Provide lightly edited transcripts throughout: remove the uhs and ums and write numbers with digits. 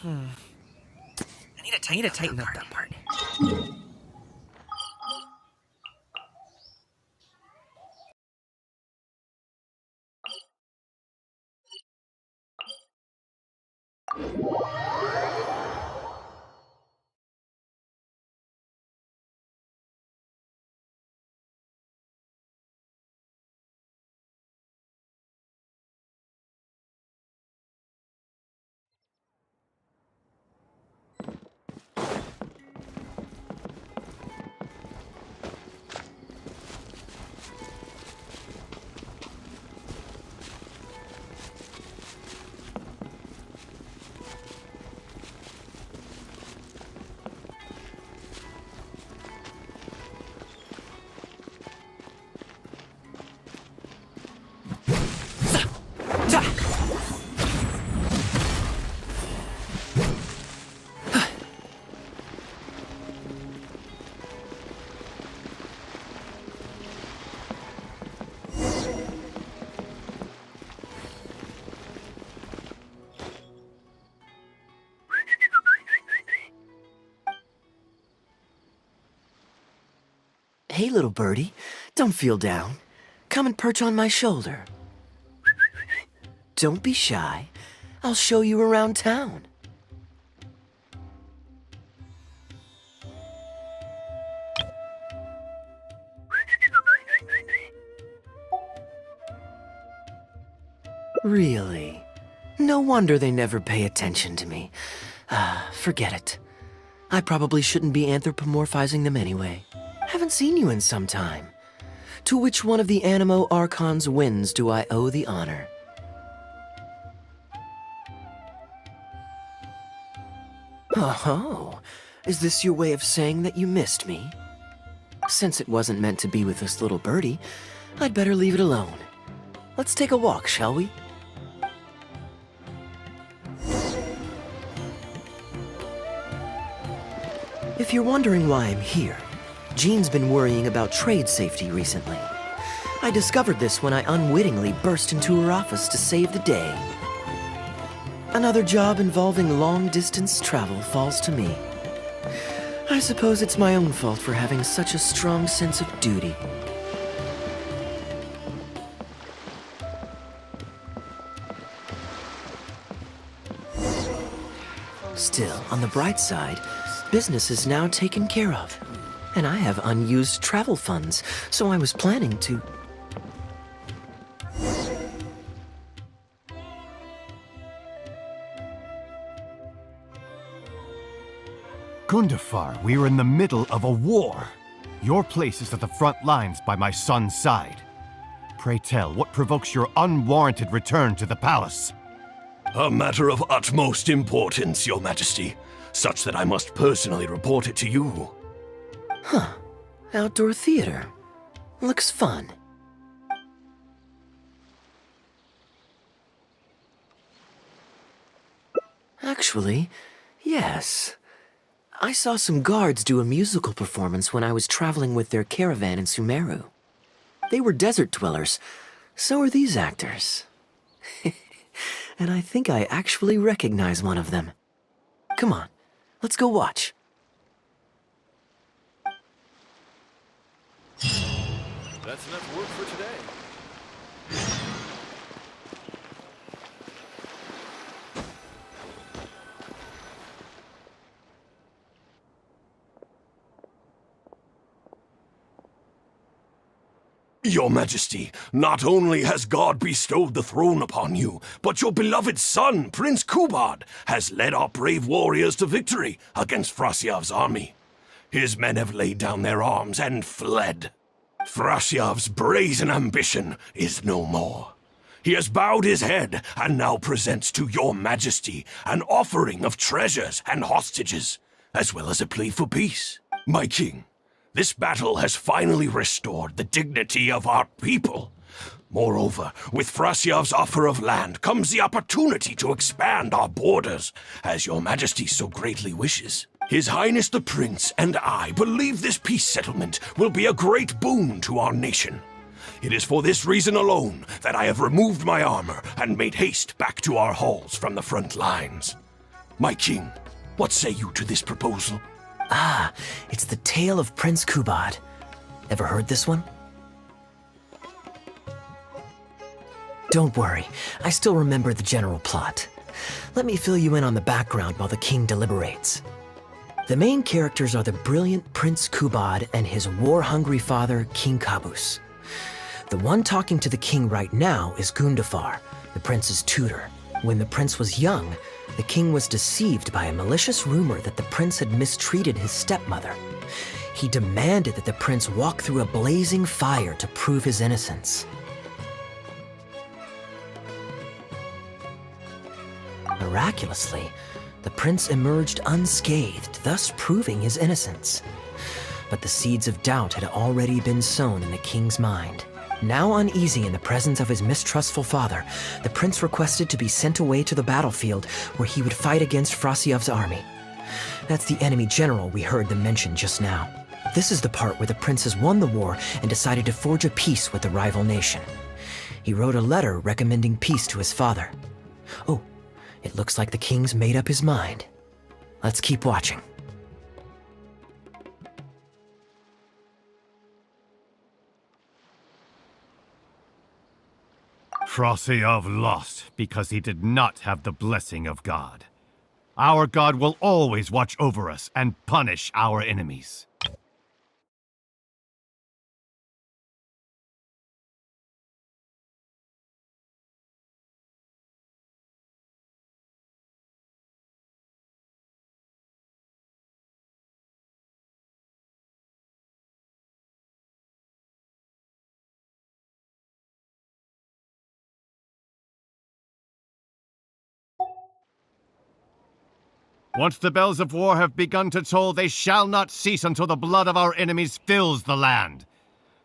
I need to tighten up that part. Hey, little birdie, don't feel down. Come and perch on my shoulder. Don't be shy. I'll show you around town. Really? No wonder they never pay attention to me. Forget it. I probably shouldn't be anthropomorphizing them anyway. Haven't seen you in some time. To which one of the Animo Archon's winds do I owe the honor? Oh, is this your way of saying that you missed me? Since it wasn't meant to be with this little birdie, I'd better leave it alone. Let's take a walk, shall we? If you're wondering why I'm here, Jean's been worrying about trade safety recently. I discovered this when I unwittingly burst into her office to save the day. Another job involving long-distance travel falls to me. I suppose it's my own fault for having such a strong sense of duty. Still, on the bright side, business is now taken care of. And I have unused travel funds, so I was planning to... Gundafar, we are in the middle of a war. Your place is at the front lines by my son's side. Pray tell, what provokes your unwarranted return to the palace? A matter of utmost importance, Your Majesty, such that I must personally report it to you. Huh. Outdoor theater. Looks fun. Actually, yes. I saw some guards do a musical performance when I was traveling with their caravan in Sumeru. They were desert dwellers. So are these actors. And I think I actually recognize one of them. Come on, let's go watch. That's enough work for today. Your Majesty, not only has God bestowed the throne upon you, but your beloved son, Prince Kubad, has led our brave warriors to victory against Frasyav's army. His men have laid down their arms and fled. Frasyav's brazen ambition is no more. He has bowed his head and now presents to your Majesty an offering of treasures and hostages, as well as a plea for peace. My king, this battle has finally restored the dignity of our people. Moreover, with Frasyav's offer of land comes the opportunity to expand our borders, as your Majesty so greatly wishes. His Highness the Prince and I believe this peace settlement will be a great boon to our nation. It is for this reason alone that I have removed my armor and made haste back to our halls from the front lines. My king, what say you to this proposal? Ah, it's the tale of Prince Kubad. Ever heard this one? Don't worry, I still remember the general plot. Let me fill you in on the background while the king deliberates. The main characters are the brilliant Prince Kubad and his war-hungry father, King Kabus. The one talking to the king right now is Gundafar, the prince's tutor. When the prince was young, the king was deceived by a malicious rumor that the prince had mistreated his stepmother. He demanded that the prince walk through a blazing fire to prove his innocence. Miraculously, the prince emerged unscathed, thus proving his innocence. But the seeds of doubt had already been sown in the king's mind. Now uneasy in the presence of his mistrustful father, the prince requested to be sent away to the battlefield where he would fight against Frasiev's army. That's the enemy general we heard them mention just now. This is the part where the prince has won the war and decided to forge a peace with the rival nation. He wrote a letter recommending peace to his father. Oh, it looks like the king's made up his mind. Let's keep watching. Frasiev lost because he did not have the blessing of God. Our God will always watch over us and punish our enemies. Once the bells of war have begun to toll, they shall not cease until the blood of our enemies fills the land.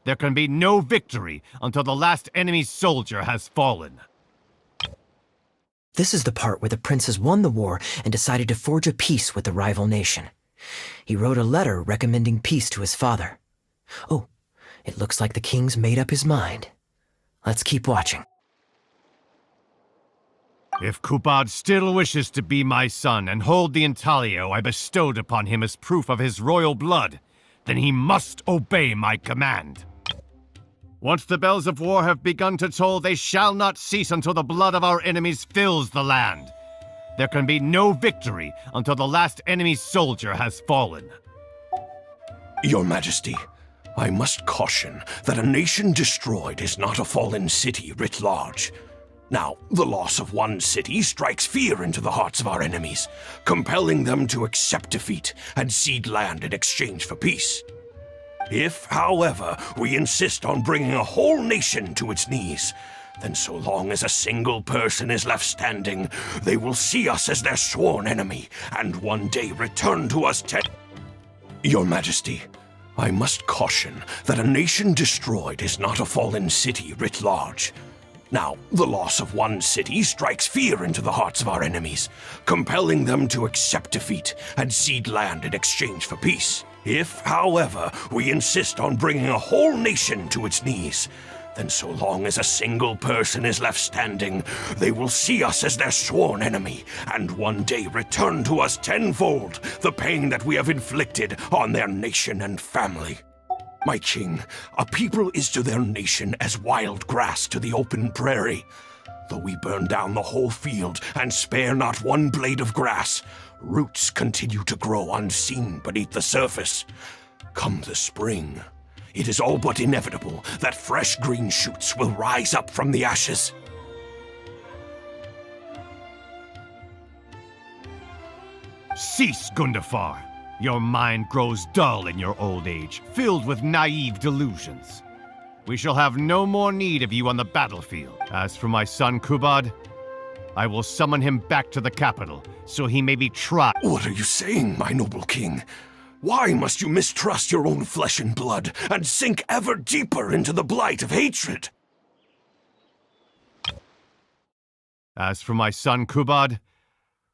There can be no victory until the last enemy soldier has fallen. This is the part where the prince has won the war and decided to forge a peace with the rival nation. He wrote a letter recommending peace to his father. Oh, it looks like the king's made up his mind. Let's keep watching. If Kubad still wishes to be my son and hold the intaglio I bestowed upon him as proof of his royal blood, then he must obey my command. Once the bells of war have begun to toll, they shall not cease until the blood of our enemies fills the land. There can be no victory until the last enemy soldier has fallen. Your Majesty, I must caution that a nation destroyed is not a fallen city writ large. Now, the loss of one city strikes fear into the hearts of our enemies, compelling them to accept defeat and cede land in exchange for peace. If, however, we insist on bringing a whole nation to its knees, then so long as a single person is left standing, they will see us as their sworn enemy, and one day return to us Your Majesty, I must caution that a nation destroyed is not a fallen city writ large. Now, the loss of one city strikes fear into the hearts of our enemies, compelling them to accept defeat and cede land in exchange for peace. If, however, we insist on bringing a whole nation to its knees, then so long as a single person is left standing, they will see us as their sworn enemy, and one day return to us tenfold the pain that we have inflicted on their nation and family. My king, a people is to their nation as wild grass to the open prairie. Though we burn down the whole field and spare not one blade of grass, roots continue to grow unseen beneath the surface. Come the spring, it is all but inevitable that fresh green shoots will rise up from the ashes. Cease, Gundafar! Your mind grows dull in your old age, filled with naive delusions. We shall have no more need of you on the battlefield. As for my son Kubad, I will summon him back to the capital, so he may be tried. What are you saying, my noble king? Why must you mistrust your own flesh and blood, and sink ever deeper into the blight of hatred? As for my son Kubad,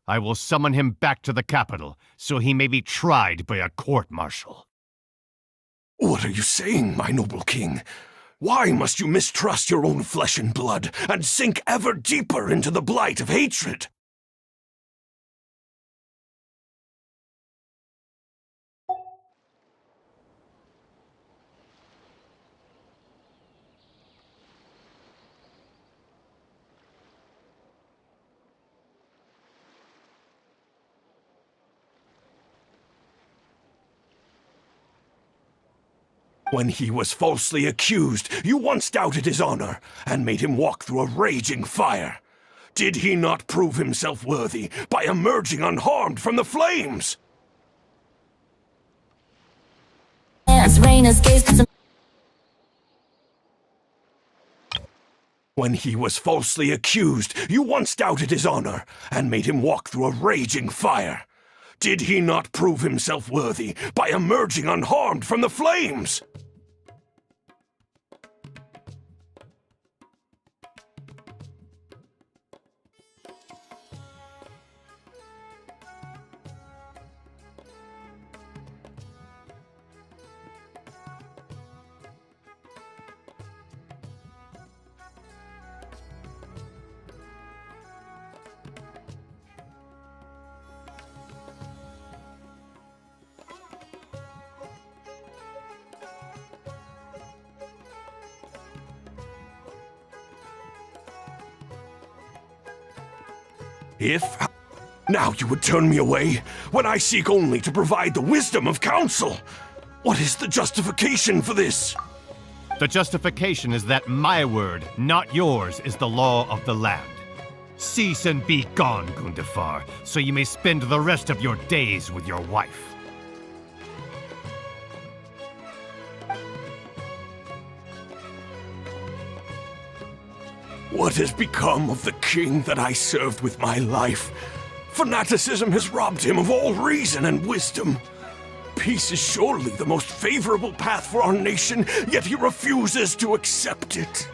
I will summon him back to the capital, so he may be tried by a court-martial. What are you saying, my noble king? Why must you mistrust your own flesh and blood, and sink ever deeper into the blight of hatred? When he was falsely accused, you once doubted his honor and made him walk through a raging fire. Did he not prove himself worthy by emerging unharmed from the flames? When he was falsely accused, you once doubted his honor and made him walk through a raging fire. Did he not prove himself worthy by emerging unharmed from the flames? If now you would turn me away when I seek only to provide the wisdom of counsel. What is the justification for this? The justification is that my word, not yours, is the law of the land. Cease and be gone, Gundafar, so you may spend the rest of your days with your wife. What has become of the king that I served with my life? Fanaticism has robbed him of all reason and wisdom. Peace is surely the most favorable path for our nation, yet he refuses to accept it.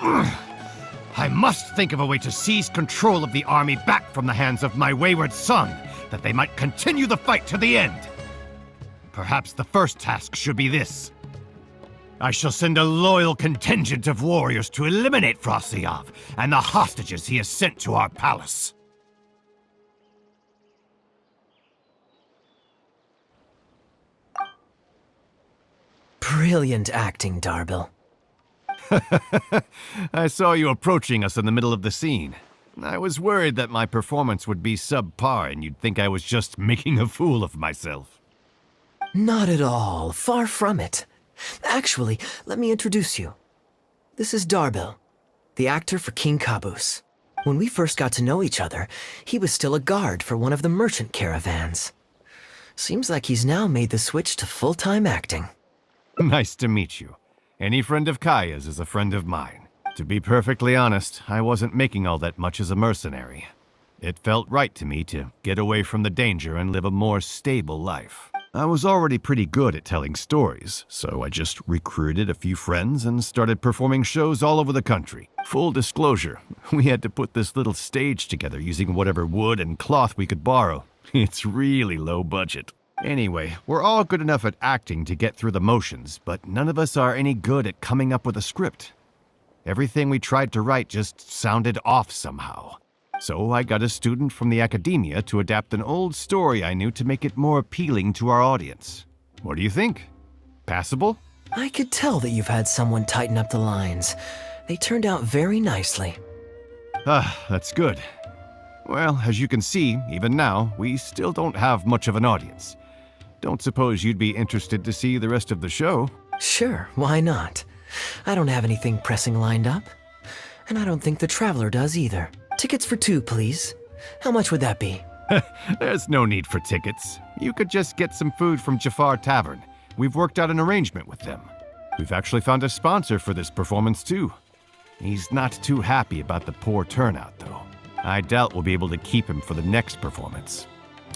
I must think of a way to seize control of the army back from the hands of my wayward son, that they might continue the fight to the end. Perhaps the first task should be this. I shall send a loyal contingent of warriors to eliminate Frosyav and the hostages he has sent to our palace. Brilliant acting, Darbil. I saw you approaching us in the middle of the scene. I was worried that my performance would be subpar and you'd think I was just making a fool of myself. Not at all. Far from it. Actually, let me introduce you. This is Darbil, the actor for King Caboose. When we first got to know each other, he was still a guard for one of the merchant caravans. Seems like he's now made the switch to full-time acting. Nice to meet you. Any friend of Kaeya's is a friend of mine. To be perfectly honest, I wasn't making all that much as a mercenary. It felt right to me to get away from the danger and live a more stable life. I was already pretty good at telling stories, so I just recruited a few friends and started performing shows all over the country. Full disclosure, we had to put this little stage together using whatever wood and cloth we could borrow. It's really low budget. Anyway, we're all good enough at acting to get through the motions, but none of us are any good at coming up with a script. Everything we tried to write just sounded off somehow. So I got a student from the academia to adapt an old story I knew to make it more appealing to our audience. What do you think? Passable? I could tell that you've had someone tighten up the lines. They turned out very nicely. That's good. Well, as you can see, even now, we still don't have much of an audience. Don't suppose you'd be interested to see the rest of the show? Sure, why not? I don't have anything pressing lined up. And I don't think the Traveler does either. Tickets for 2, please. How much would that be? There's no need for tickets. You could just get some food from Jafar Tavern. We've worked out an arrangement with them. We've actually found a sponsor for this performance, too. He's not too happy about the poor turnout, though. I doubt we'll be able to keep him for the next performance.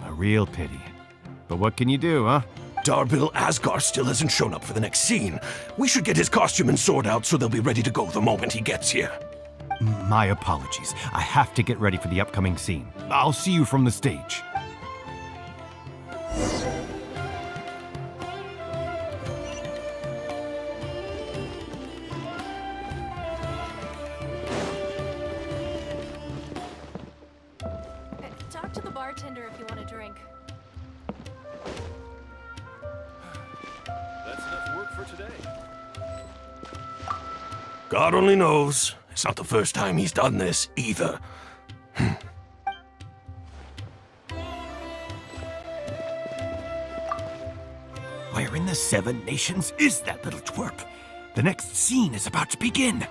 A real pity. But what can you do, huh? Darbil Asgar still hasn't shown up for the next scene. We should get his costume and sword out so they'll be ready to go the moment he gets here. My apologies. I have to get ready for the upcoming scene. I'll see you from the stage. Talk to the bartender if you want a drink. That's enough work for today. God only knows. It's not the first time he's done this, either. Where in the Seven Nations is that little twerp? The next scene is about to begin.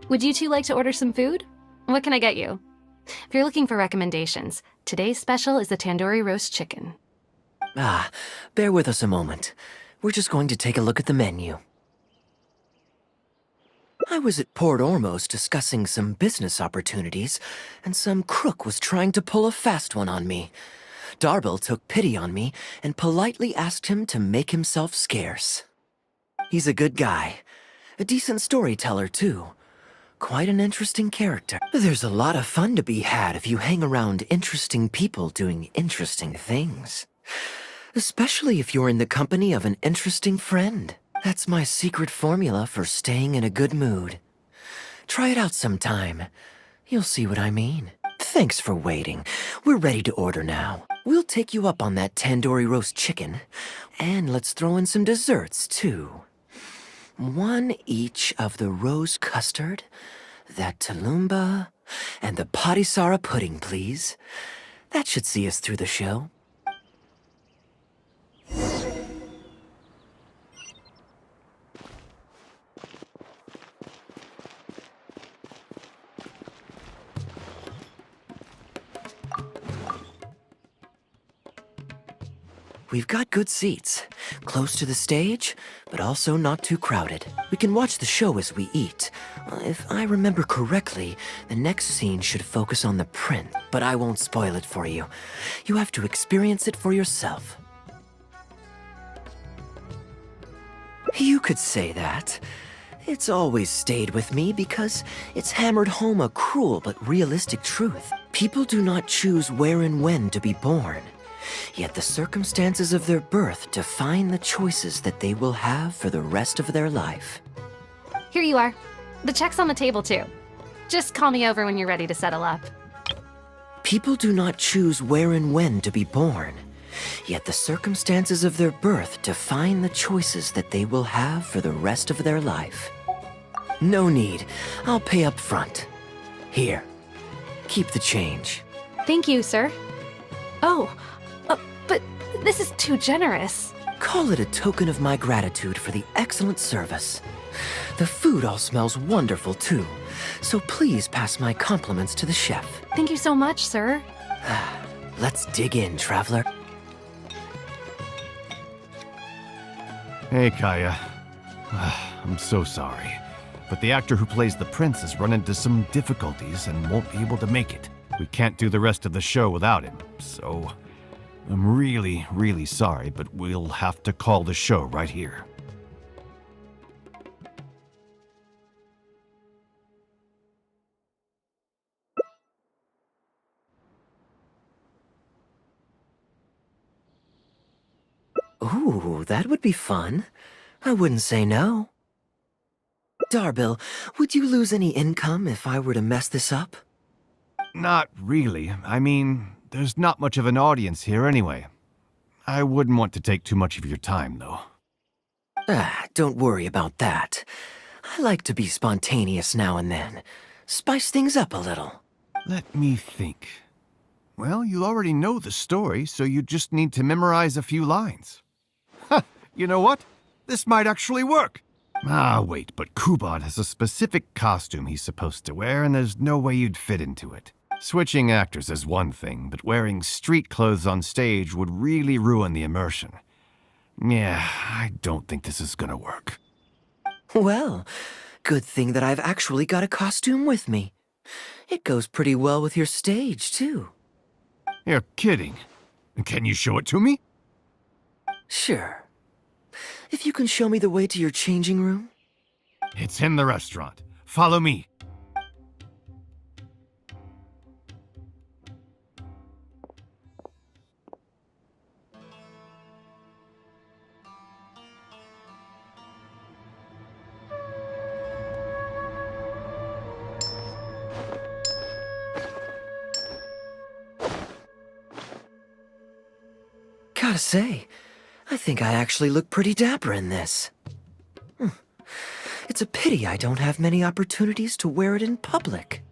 Would you two like to order some food? What can I get you? If you're looking for recommendations, today's special is the tandoori roast chicken. Ah, bear with us a moment. We're just going to take a look at the menu. I was at Port Ormos discussing some business opportunities, and some crook was trying to pull a fast one on me. Darbil took pity on me and politely asked him to make himself scarce. He's a good guy. A decent storyteller, too. Quite an interesting character. There's a lot of fun to be had if you hang around interesting people doing interesting things. Especially if you're in the company of an interesting friend. That's my secret formula for staying in a good mood. Try it out sometime. You'll see what I mean. Thanks for waiting. We're ready to order now. We'll take you up on that tandoori roast chicken. And let's throw in some desserts, too. One each of the rose custard, that talumba, and the patisara pudding, please. That should see us through the show. We've got good seats, close to the stage, but also not too crowded. We can watch the show as we eat. If I remember correctly, the next scene should focus on the print, but I won't spoil it for you. You have to experience it for yourself. You could say that. It's always stayed with me because it's hammered home a cruel but realistic truth. People do not choose where and when to be born. Yet the circumstances of their birth define the choices that they will have for the rest of their life. Here you are. The check's on the table, too. Just call me over when you're ready to settle up. People do not choose where and when to be born. Yet the circumstances of their birth define the choices that they will have for the rest of their life. No need. I'll pay up front. Here. Keep the change. Thank you, sir. Oh, but this is too generous. Call it a token of my gratitude for the excellent service. The food all smells wonderful, too. So please pass my compliments to the chef. Thank you so much, sir. Let's dig in, traveler. Hey, Kaeya. I'm so sorry, but the actor who plays the prince has run into some difficulties and won't be able to make it. We can't do the rest of the show without him, so I'm really, really sorry, but we'll have to call the show right here. Ooh, that would be fun. I wouldn't say no. Darbil, would you lose any income if I were to mess this up? Not really. I mean, there's not much of an audience here anyway. I wouldn't want to take too much of your time, though. Don't worry about that. I like to be spontaneous now and then. Spice things up a little. Let me think. Well, you already know the story, so you just need to memorize a few lines. Ha! You know what? This might actually work. Ah, wait, but Kubad has a specific costume he's supposed to wear, and there's no way you'd fit into it. Switching actors is one thing, but wearing street clothes on stage would really ruin the immersion. Yeah, I don't think this is gonna work. Well, good thing that I've actually got a costume with me. It goes pretty well with your stage, too. You're kidding. Can you show it to me? Sure. If you can show me the way to your changing room? It's in the restaurant. Follow me. Gotta say, I think I actually look pretty dapper in this. It's a pity I don't have many opportunities to wear it in public.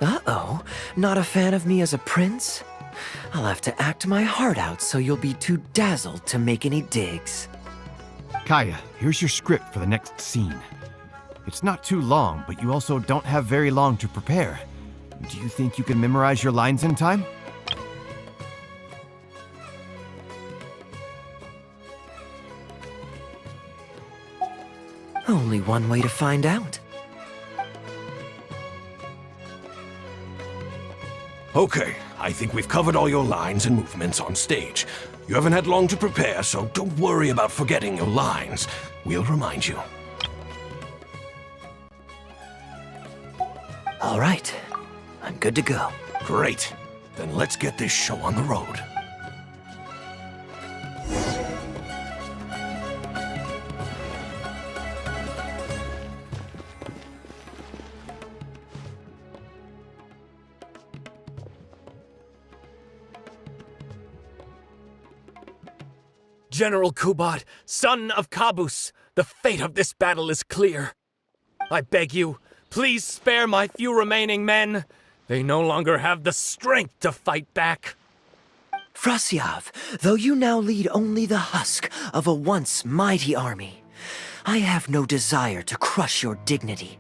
Uh-oh, not a fan of me as a prince? I'll have to act my heart out so you'll be too dazzled to make any digs. Kaeya, here's your script for the next scene. It's not too long, but you also don't have very long to prepare. Do you think you can memorize your lines in time? Only one way to find out. Okay, I think we've covered all your lines and movements on stage. You haven't had long to prepare, so don't worry about forgetting your lines. We'll remind you. All right, I'm good to go. Great. Then let's get this show on the road. General Kubad, son of Kabus, the fate of this battle is clear. I beg you, please spare my few remaining men. They no longer have the strength to fight back. Frasyav, though you now lead only the husk of a once mighty army, I have no desire to crush your dignity.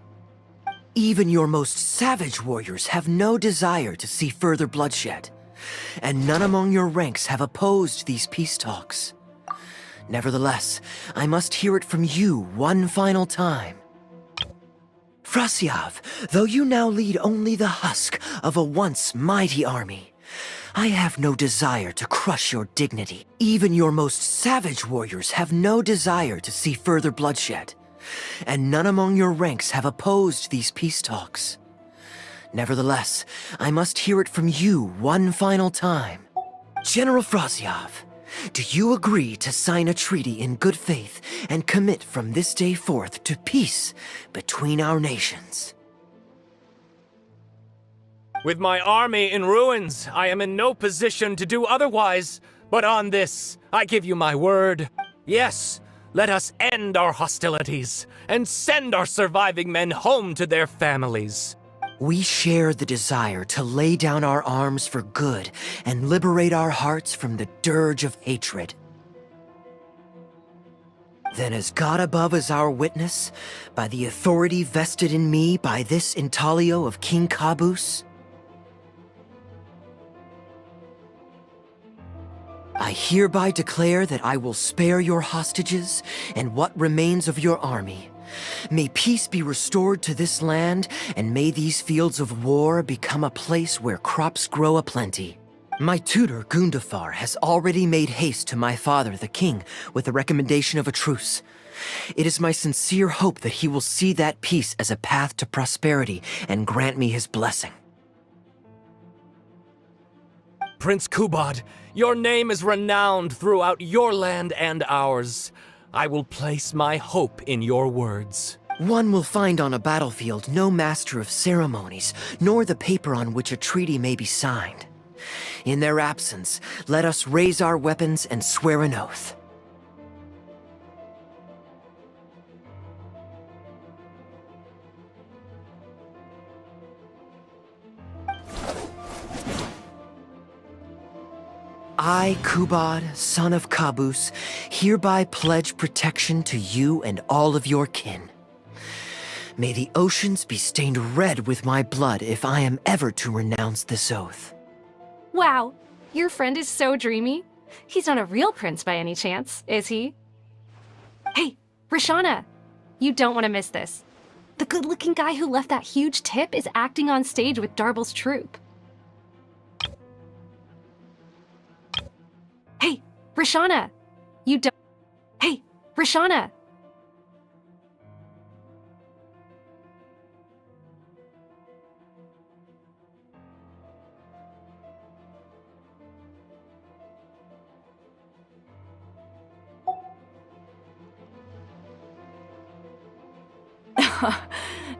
Even your most savage warriors have no desire to see further bloodshed, and none among your ranks have opposed these peace talks. Nevertheless, I must hear it from you one final time. Frasyav, though you now lead only the husk of a once mighty army, I have no desire to crush your dignity. Even your most savage warriors have no desire to see further bloodshed, and none among your ranks have opposed these peace talks. Nevertheless, I must hear it from you one final time. General Frasyav, do you agree to sign a treaty in good faith and commit from this day forth to peace between our nations? With my army in ruins, I am in no position to do otherwise. But on this, I give you my word. Yes, let us end our hostilities and send our surviving men home to their families. We share the desire to lay down our arms for good and liberate our hearts from the dirge of hatred. Then as God above is our witness, by the authority vested in me by this intaglio of King Kabus, I hereby declare that I will spare your hostages and what remains of your army. May peace be restored to this land, and may these fields of war become a place where crops grow aplenty. My tutor, Gundafar, has already made haste to my father, the king, with the recommendation of a truce. It is my sincere hope that he will see that peace as a path to prosperity and grant me his blessing. Prince Kubad, your name is renowned throughout your land and ours. I will place my hope in your words. One will find on a battlefield no master of ceremonies, nor the paper on which a treaty may be signed. In their absence, let us raise our weapons and swear an oath. I, Kubad, son of Kabus, hereby pledge protection to you and all of your kin. May the oceans be stained red with my blood if I am ever to renounce this oath. Wow, your friend is so dreamy. He's not a real prince by any chance, is he? Hey, Rashana, you don't want to miss this. The good-looking guy who left that huge tip is acting on stage with Darble's troupe. Hey, Rashana, you don't... Hey, Rishana!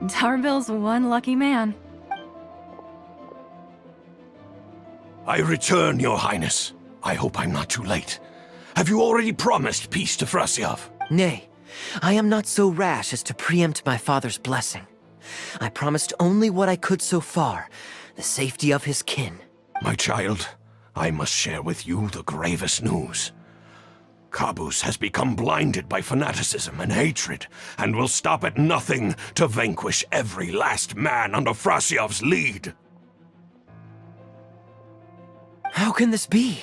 Darbill's one lucky man. I return, Your Highness. I hope I'm not too late. Have you already promised peace to Frasiov? Nay, I am not so rash as to preempt my father's blessing. I promised only what I could so far, the safety of his kin. My child, I must share with you the gravest news. Caboose has become blinded by fanaticism and hatred, and will stop at nothing to vanquish every last man under Frasiov's lead. How can this be?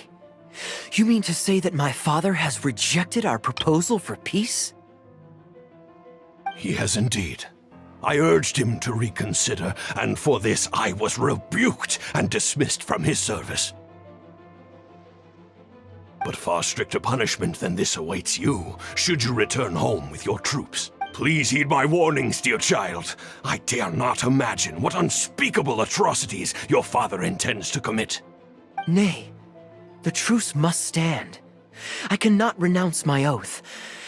You mean to say that my father has rejected our proposal for peace? He has indeed. I urged him to reconsider, and for this I was rebuked and dismissed from his service. But far stricter punishment than this awaits you, should you return home with your troops. Please heed my warnings, dear child. I dare not imagine what unspeakable atrocities your father intends to commit. Nay, the truce must stand. I cannot renounce my oath.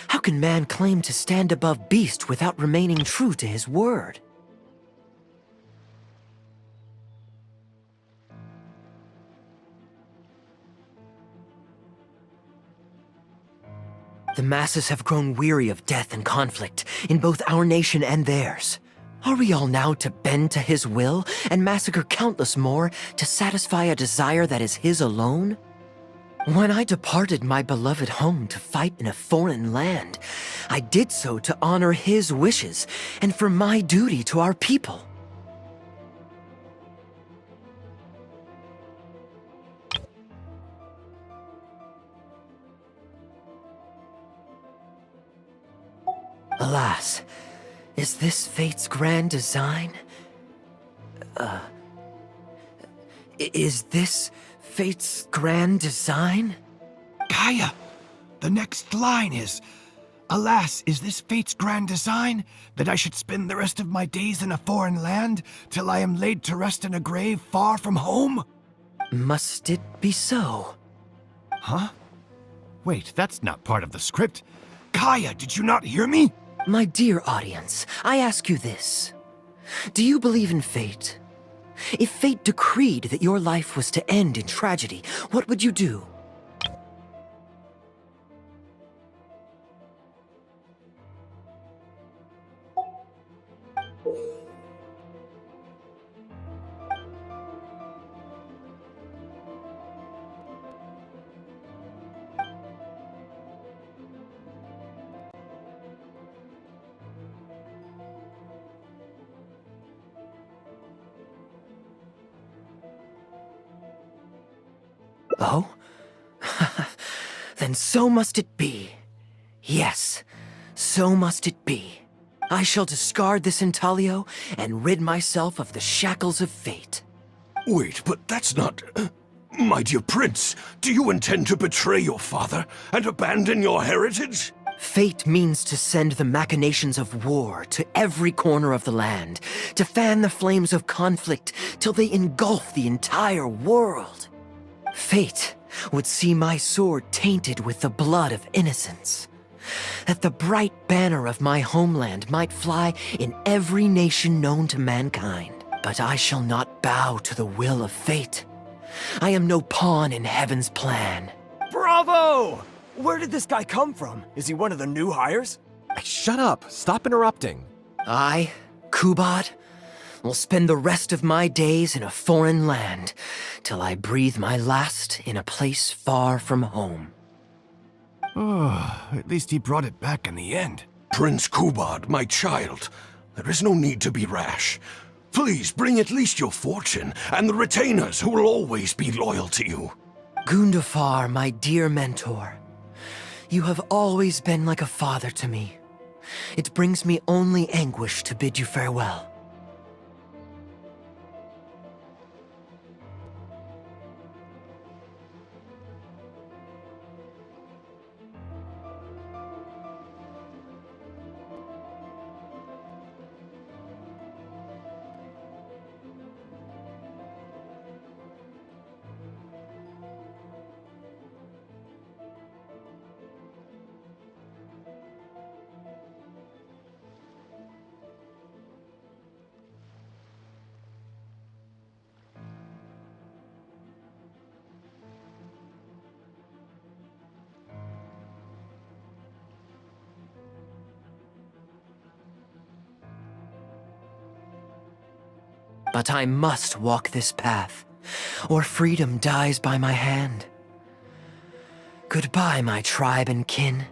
How can man claim to stand above beast without remaining true to his word? The masses have grown weary of death and conflict in both our nation and theirs. Are we all now to bend to his will and massacre countless more to satisfy a desire that is his alone? When I departed my beloved home to fight in a foreign land, I did so to honor his wishes and for my duty to our people. Alas, is this fate's grand design? Is this fate's grand design? Kaeya, the next line is, "Alas, is this fate's grand design, that I should spend the rest of my days in a foreign land, till I am laid to rest in a grave far from home?" Must it be so? Huh? Wait, that's not part of the script. Kaeya, did you not hear me? My dear audience, I ask you this. Do you believe in fate? If fate decreed that your life was to end in tragedy, what would you do? Oh? Then so must it be. Yes, so must it be. I shall discard this intaglio and rid myself of the shackles of fate. Wait, but that's not... My dear prince, do you intend to betray your father and abandon your heritage? Fate means to send the machinations of war to every corner of the land, to fan the flames of conflict till they engulf the entire world. Fate would see my sword tainted with the blood of innocents, that the bright banner of my homeland might fly in every nation known to mankind. But I shall not bow to the will of fate. I am no pawn in heaven's plan. Bravo! Where did this guy come from? Is he one of the new hires? Shut up. Stop interrupting. I, Kubad, will spend the rest of my days in a foreign land till I breathe my last in a place far from home. Oh, at least he brought it back in the end. Prince Kubad, my child, there is no need to be rash. Please bring at least your fortune and the retainers who will always be loyal to you. Gundafar, my dear mentor, you have always been like a father to me. It brings me only anguish to bid you farewell. But I must walk this path, or freedom dies by my hand. Goodbye, my tribe and kin.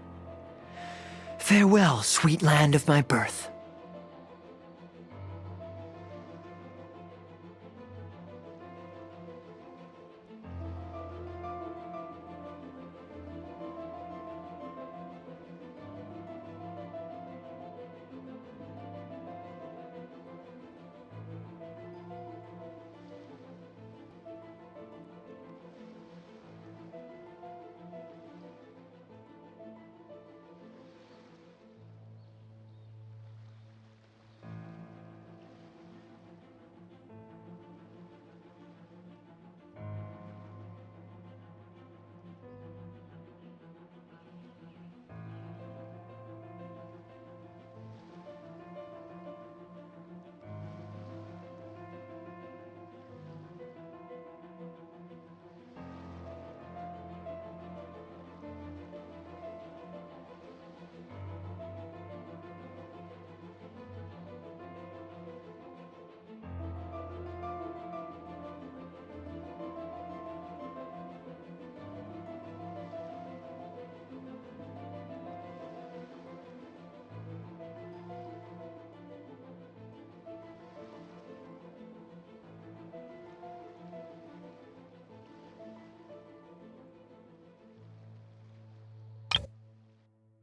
Farewell, sweet land of my birth.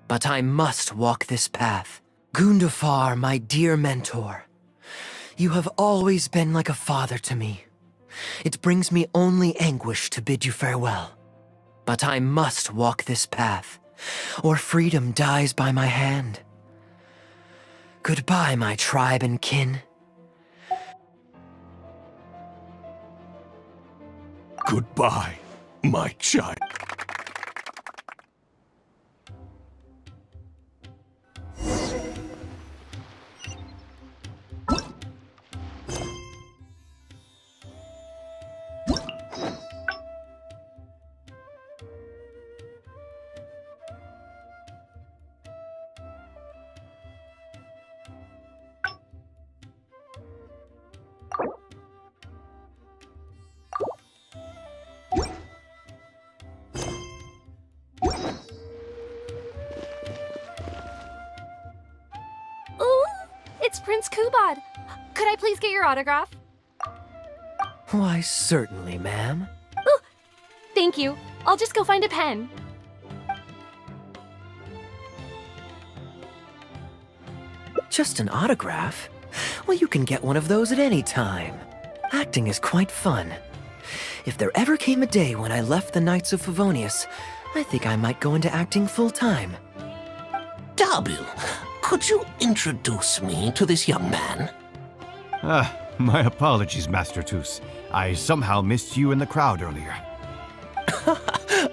But I must walk this path. Gundafar, my dear mentor. You have always been like a father to me. It brings me only anguish to bid you farewell. But I must walk this path, or freedom dies by my hand. Goodbye, my tribe and kin. Goodbye, my child. Ooh, it's Prince Kubad. Could I please get your autograph? Why, certainly, ma'am. Ooh, thank you. I'll just go find a pen. Just an autograph? Well, you can get one of those at any time. Acting is quite fun. If there ever came a day when I left the Knights of Favonius, I think I might go into acting full-time. Darbil, could you introduce me to this young man? My apologies, Master Toos. I somehow missed you in the crowd earlier.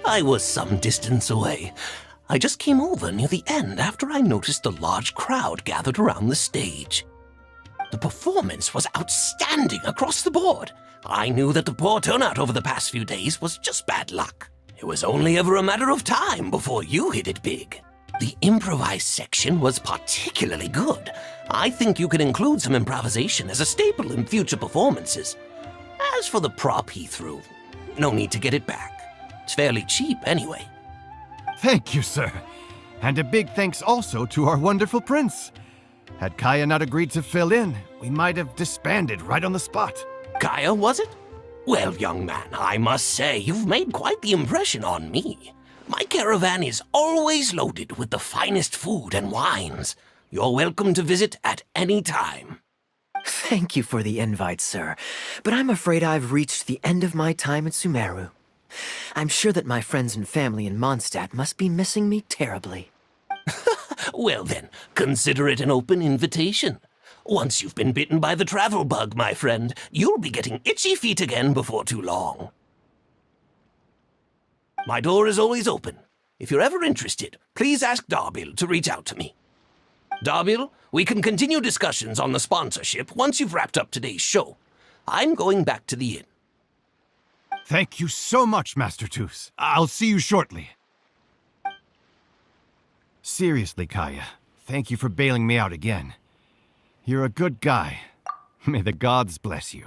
I was some distance away. I just came over near the end after I noticed a large crowd gathered around the stage. The performance was outstanding across the board. I knew that the poor turnout over the past few days was just bad luck. It was only ever a matter of time before you hit it big. The improvised section was particularly good. I think you could include some improvisation as a staple in future performances. As for the prop he threw, no need to get it back. It's fairly cheap anyway. Thank you, sir. And a big thanks also to our wonderful prince. Had Kaeya not agreed to fill in, we might have disbanded right on the spot. Kaeya, was it? Well, young man, I must say you've made quite the impression on me. My caravan is always loaded with the finest food and wines. You're welcome to visit at any time. Thank you for the invite, sir, but I'm afraid I've reached the end of my time at Sumeru. I'm sure that my friends and family in Mondstadt must be missing me terribly. Well then, consider it an open invitation. Once you've been bitten by the travel bug, my friend, you'll be getting itchy feet again before too long. My door is always open. If you're ever interested, please ask Darbil to reach out to me. Darbil, we can continue discussions on the sponsorship once you've wrapped up today's show. I'm going back to the inn. Thank you so much, Master Toos. I'll see you shortly. Seriously, Kaeya, thank you for bailing me out again. You're a good guy. May the gods bless you.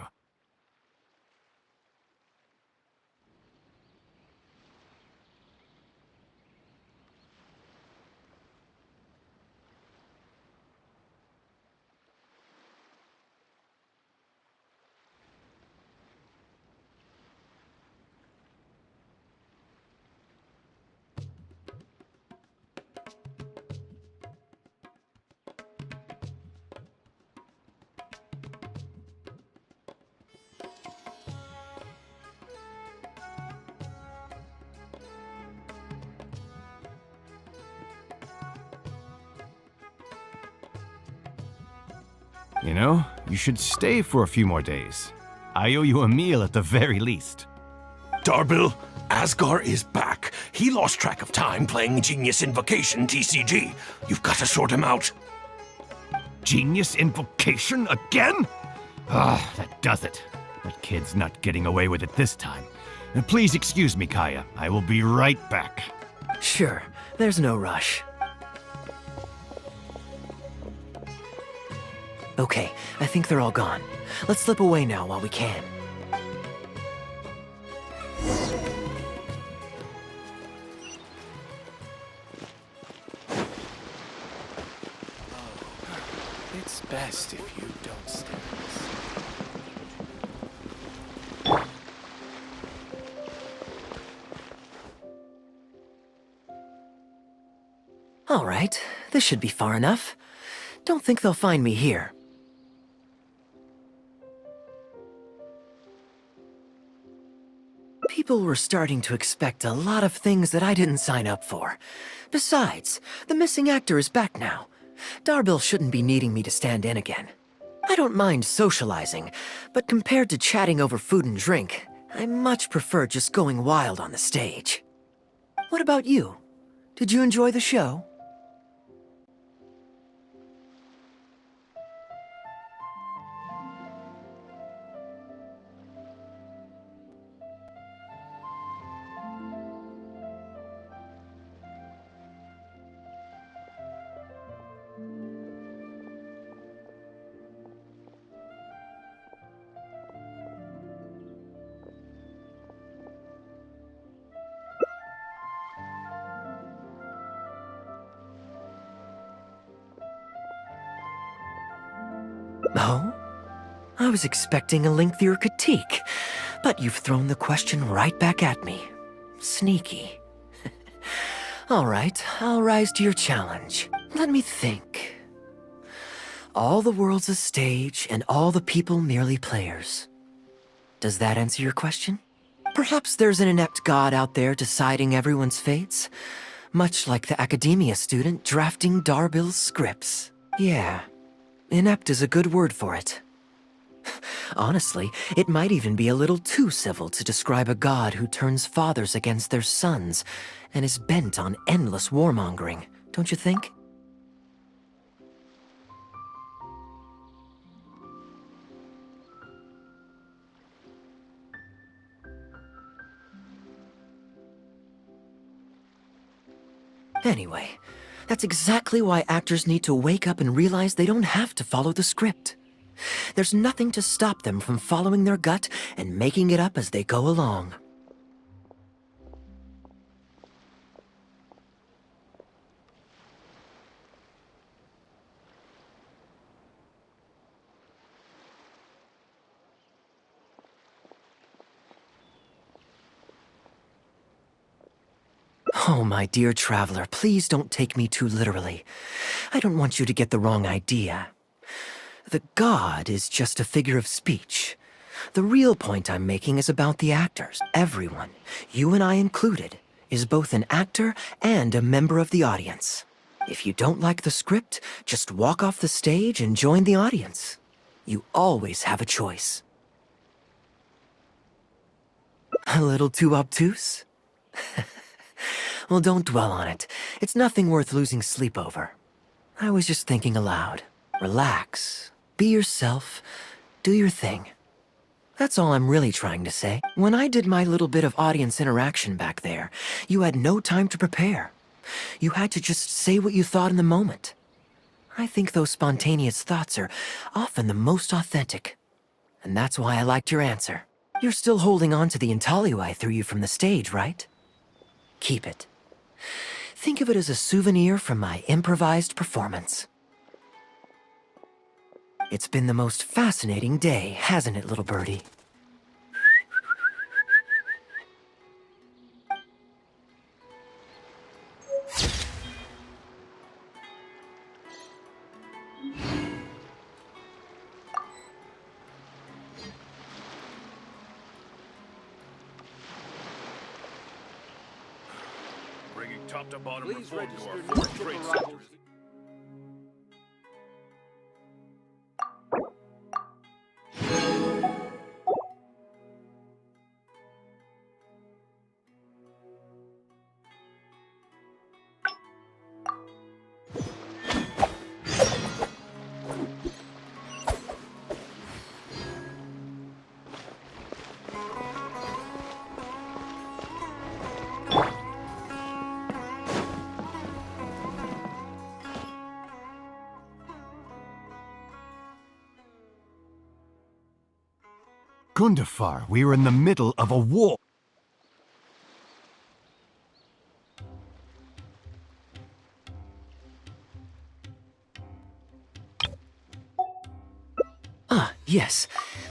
You know, you should stay for a few more days. I owe you a meal at the very least. Darbil, Asgar is back. He lost track of time playing Genius Invocation TCG. You've got to sort him out. Genius Invocation again? Ah, that does it. That kid's not getting away with it this time. Please excuse me, Kaeya. I will be right back. Sure, there's no rush. Okay, I think they're all gone. Let's slip away now while we can. It's best if you don't stay. All right, this should be far enough. Don't think they'll find me here. People were starting to expect a lot of things that I didn't sign up for. Besides, the missing actor is back now. Darbil shouldn't be needing me to stand in again. I don't mind socializing, but compared to chatting over food and drink, I much prefer just going wild on the stage. What about you? Did you enjoy the show? Oh? I was expecting a lengthier critique, but you've thrown the question right back at me. Sneaky. All right, I'll rise to your challenge. Let me think. All the world's a stage, and all the people merely players. Does that answer your question? Perhaps there's an inept god out there deciding everyone's fates, much like the academia student drafting Darbil's scripts. Yeah. Inept is a good word for it. Honestly, it might even be a little too civil to describe a god who turns fathers against their sons and is bent on endless warmongering, don't you think? Anyway, that's exactly why actors need to wake up and realize they don't have to follow the script. There's nothing to stop them from following their gut and making it up as they go along. Oh, my dear traveler, please don't take me too literally. I don't want you to get the wrong idea. The god is just a figure of speech. The real point I'm making is about the actors. Everyone, you and I included, is both an actor and a member of the audience. If you don't like the script, just walk off the stage and join the audience. You always have a choice. A little too obtuse? Well, don't dwell on it. It's nothing worth losing sleep over. I was just thinking aloud. Relax. Be yourself. Do your thing. That's all I'm really trying to say. When I did my little bit of audience interaction back there, you had no time to prepare. You had to just say what you thought in the moment. I think those spontaneous thoughts are often the most authentic. And that's why I liked your answer. You're still holding on to the intaglio I threw you from the stage, right? Keep it. Think of it as a souvenir from my improvised performance. It's been the most fascinating day, hasn't it, little birdie? Bringing top to bottom report to our foreign trade sectors. Gundafar, we are in the middle of a war. Ah, yes.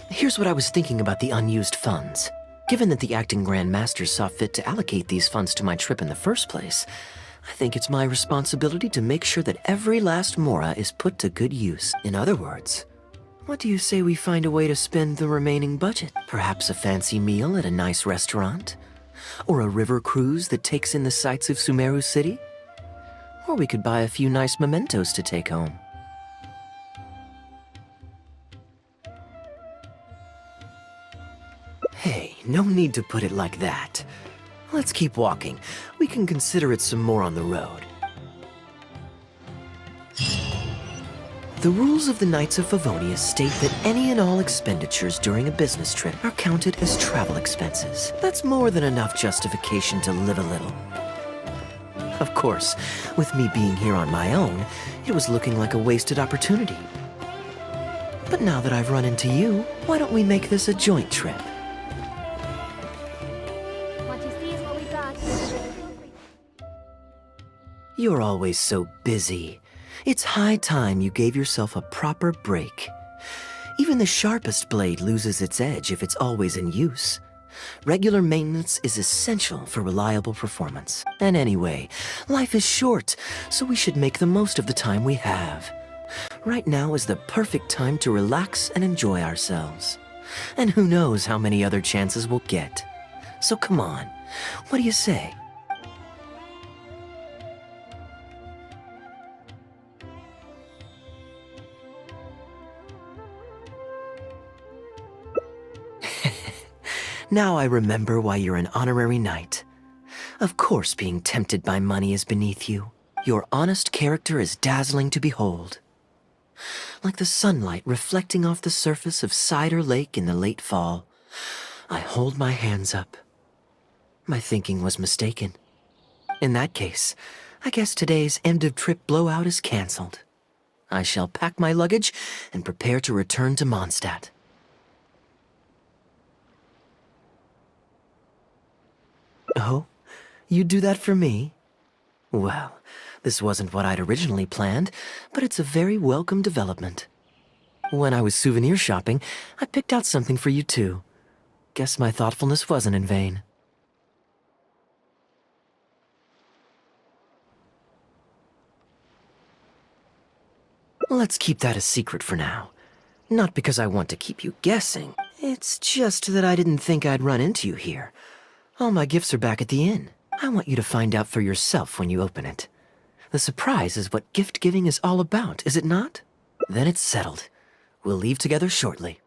Here's what I was thinking about the unused funds. Given that the acting Grand Master saw fit to allocate these funds to my trip in the first place, I think it's my responsibility to make sure that every last mora is put to good use. In other words, what do you say we find a way to spend the remaining budget? Perhaps a fancy meal at a nice restaurant? Or a river cruise that takes in the sights of Sumeru City? Or we could buy a few nice mementos to take home. Hey, no need to put it like that. Let's keep walking. We can consider it some more on the road. The rules of the Knights of Favonius state that any and all expenditures during a business trip are counted as travel expenses. That's more than enough justification to live a little. Of course, with me being here on my own, it was looking like a wasted opportunity. But now that I've run into you, why don't we make this a joint trip? What you see is what we got. You're always so busy. It's high time you gave yourself a proper break. Even the sharpest blade loses its edge if it's always in use. Regular maintenance is essential for reliable performance. And anyway, life is short, so we should make the most of the time we have. Right now is the perfect time to relax and enjoy ourselves. And who knows how many other chances we'll get. So come on, what do you say? Now I remember why you're an honorary knight. Of course being tempted by money is beneath you. Your honest character is dazzling to behold. Like the sunlight reflecting off the surface of Cider Lake in the late fall, I hold my hands up. My thinking was mistaken. In that case, I guess today's end-of-trip blowout is cancelled. I shall pack my luggage and prepare to return to Mondstadt. Oh? You'd do that for me? Well, this wasn't what I'd originally planned, but it's a very welcome development. When I was souvenir shopping, I picked out something for you too. Guess my thoughtfulness wasn't in vain. Let's keep that a secret for now. Not because I want to keep you guessing. It's just that I didn't think I'd run into you here. All my gifts are back at the inn. I want you to find out for yourself when you open it. The surprise is what gift giving is all about, is it not? Then it's settled. We'll leave together shortly.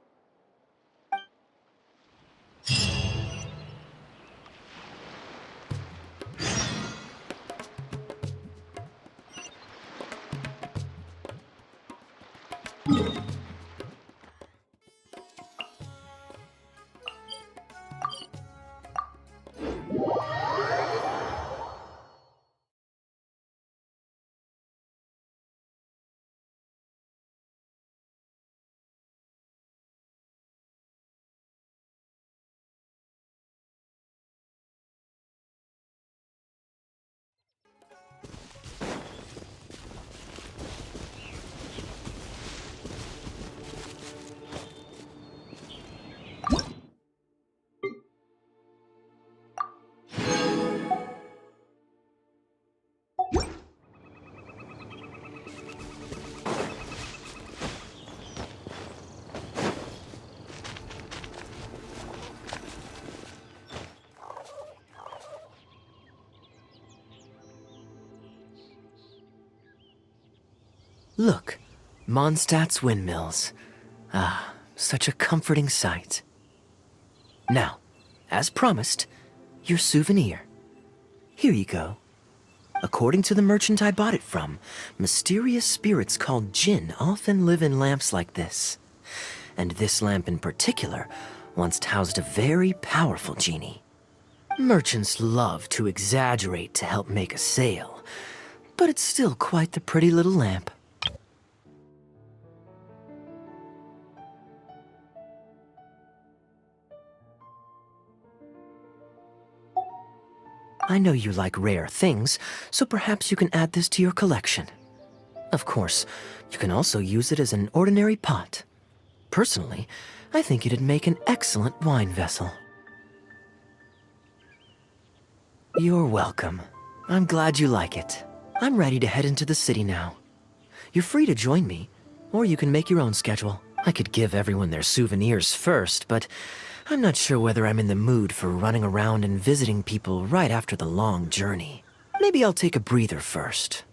Look, Mondstadt's windmills. Ah, such a comforting sight. Now, as promised, your souvenir. Here you go. According to the merchant I bought it from, mysterious spirits called Jinn often live in lamps like this. And this lamp in particular once housed a very powerful genie. Merchants love to exaggerate to help make a sale, but it's still quite the pretty little lamp. I know you like rare things, so perhaps you can add this to your collection. Of course, you can also use it as an ordinary pot. Personally, I think it'd make an excellent wine vessel. You're welcome. I'm glad you like it. I'm ready to head into the city now. You're free to join me, or you can make your own schedule. I could give everyone their souvenirs first, but I'm not sure whether I'm in the mood for running around and visiting people right after the long journey. Maybe I'll take a breather first.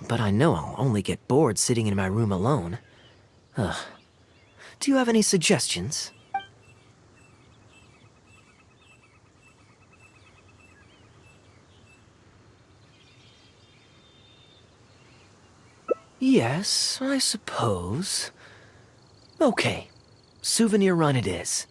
But I know I'll only get bored sitting in my room alone. Ugh. Do you have any suggestions? Yes, I suppose. Okay, souvenir run it is.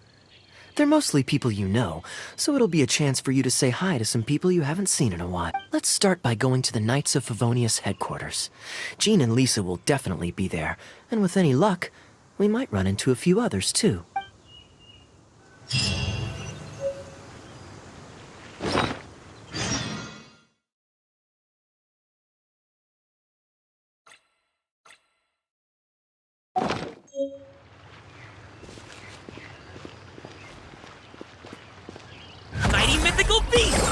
They're mostly people you know, so it'll be a chance for you to say hi to some people you haven't seen in a while. Let's start by going to the Knights of Favonius headquarters. Jean and Lisa will definitely be there, and with any luck, we might run into a few others too. Mighty mythical beast!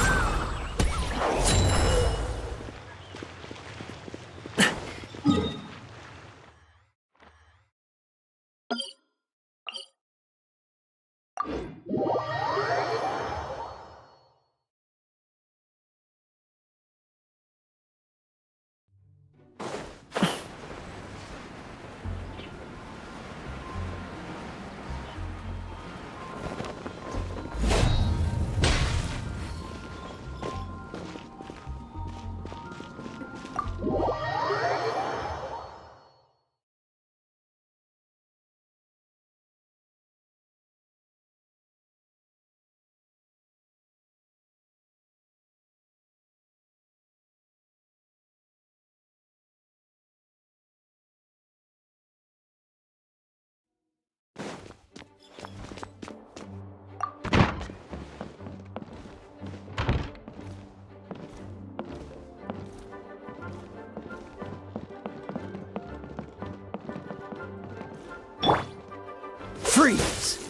Freeze!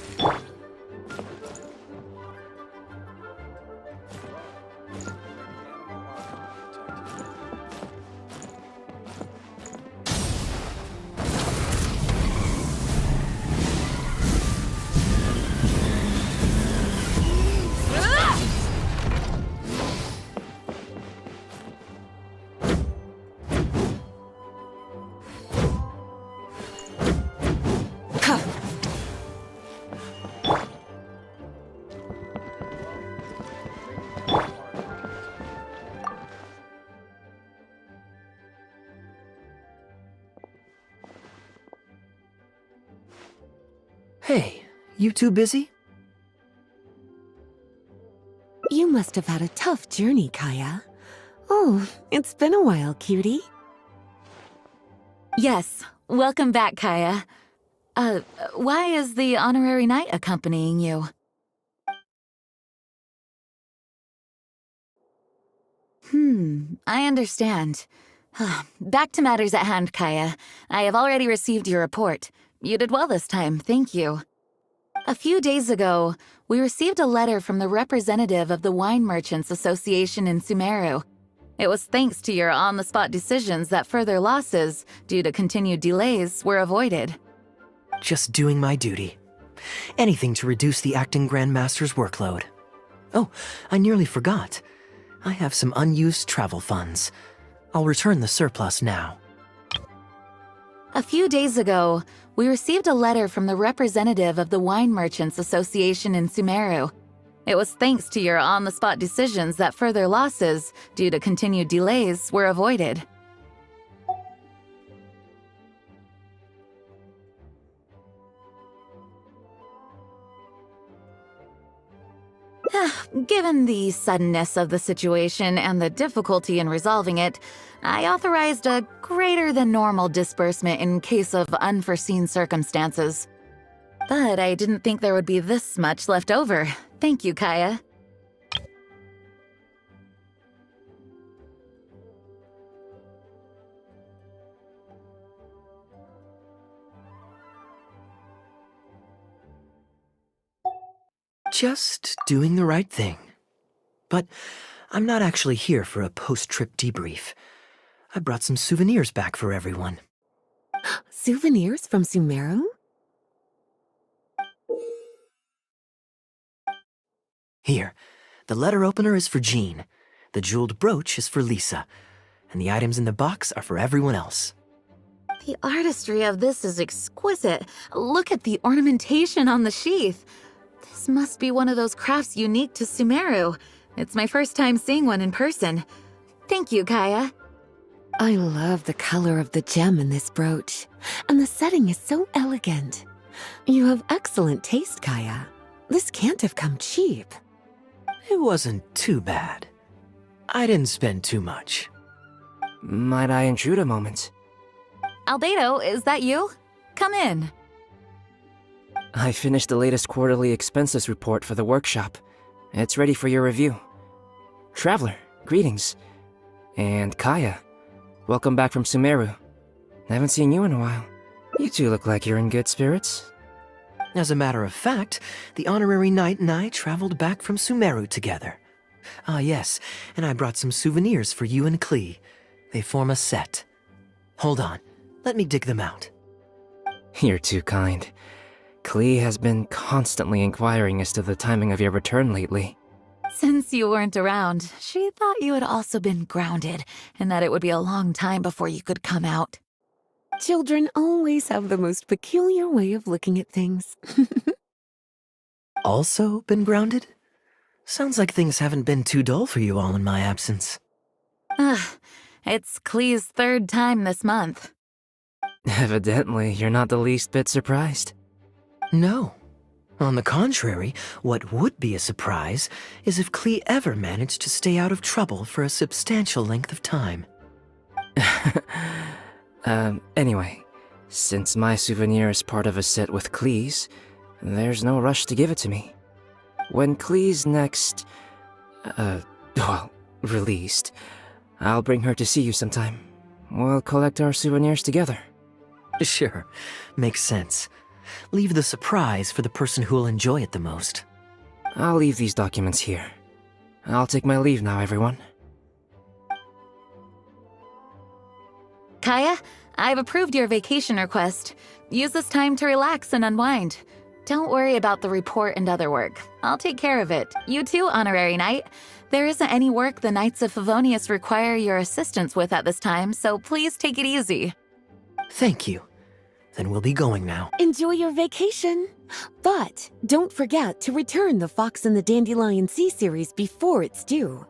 Hey, you two busy? You must have had a tough journey, Kaeya. Oh, it's been a while, cutie. Yes, welcome back, Kaeya. Why is the honorary knight accompanying you? I understand. Back to matters at hand, Kaeya. I have already received your report. You did well this time, thank you. A few days ago, we received a letter from the representative of the Wine Merchants Association in Sumeru. It was thanks to your on-the-spot decisions that further losses, due to continued delays, were avoided. Just doing my duty. Anything to reduce the acting Grandmaster's workload. Oh, I nearly forgot. I have some unused travel funds. I'll return the surplus now. A few days ago, we received a letter from the representative of the Wine Merchants Association in Sumeru. It was thanks to your on-the-spot decisions that further losses, due to continued delays, were avoided. Given the suddenness of the situation and the difficulty in resolving it, I authorized a greater than normal disbursement in case of unforeseen circumstances. But I didn't think there would be this much left over. Thank you, Kaeya. Just doing the right thing. But I'm not actually here for a post-trip debrief. I brought some souvenirs back for everyone. Souvenirs from Sumeru? Here, the letter opener is for Jean, the jeweled brooch is for Lisa, and the items in the box are for everyone else. The artistry of this is exquisite. Look at the ornamentation on the sheath. This must be one of those crafts unique to Sumeru. It's my first time seeing one in person. Thank you, Kaeya. I love the color of the gem in this brooch, and the setting is so elegant. You have excellent taste, Kaeya. This can't have come cheap. It wasn't too bad. I didn't spend too much. Might I intrude a moment? Albedo, is that you? Come in. I finished the latest quarterly expenses report for the workshop. It's ready for your review. Traveler, greetings. And Kaeya, welcome back from Sumeru. I haven't seen you in a while. You two look like you're in good spirits. As a matter of fact, the honorary knight and I traveled back from Sumeru together. Ah, yes, and I brought some souvenirs for you and Klee. They form a set. Hold on, let me dig them out. You're too kind. Klee has been constantly inquiring as to the timing of your return lately. Since you weren't around, she thought you had also been grounded, and that it would be a long time before you could come out. Children always have the most peculiar way of looking at things. Also been grounded? Sounds like things haven't been too dull for you all in my absence. It's Klee's third time this month. Evidently, you're not the least bit surprised. No. On the contrary, what would be a surprise is if Klee ever managed to stay out of trouble for a substantial length of time. Anyway, since my souvenir is part of a set with Klee's, there's no rush to give it to me. When Klee's next, released, I'll bring her to see you sometime. We'll collect our souvenirs together. Sure, makes sense. Leave the surprise for the person who'll enjoy it the most. I'll leave these documents here. I'll take my leave now, everyone. Kaeya, I've approved your vacation request. Use this time to relax and unwind. Don't worry about the report and other work. I'll take care of it. You too, Honorary Knight. There isn't any work the Knights of Favonius require your assistance with at this time, so please take it easy. Thank you. Then we'll be going now. Enjoy your vacation. But don't forget to return the Fox and the Dandelion Sea series before it's due.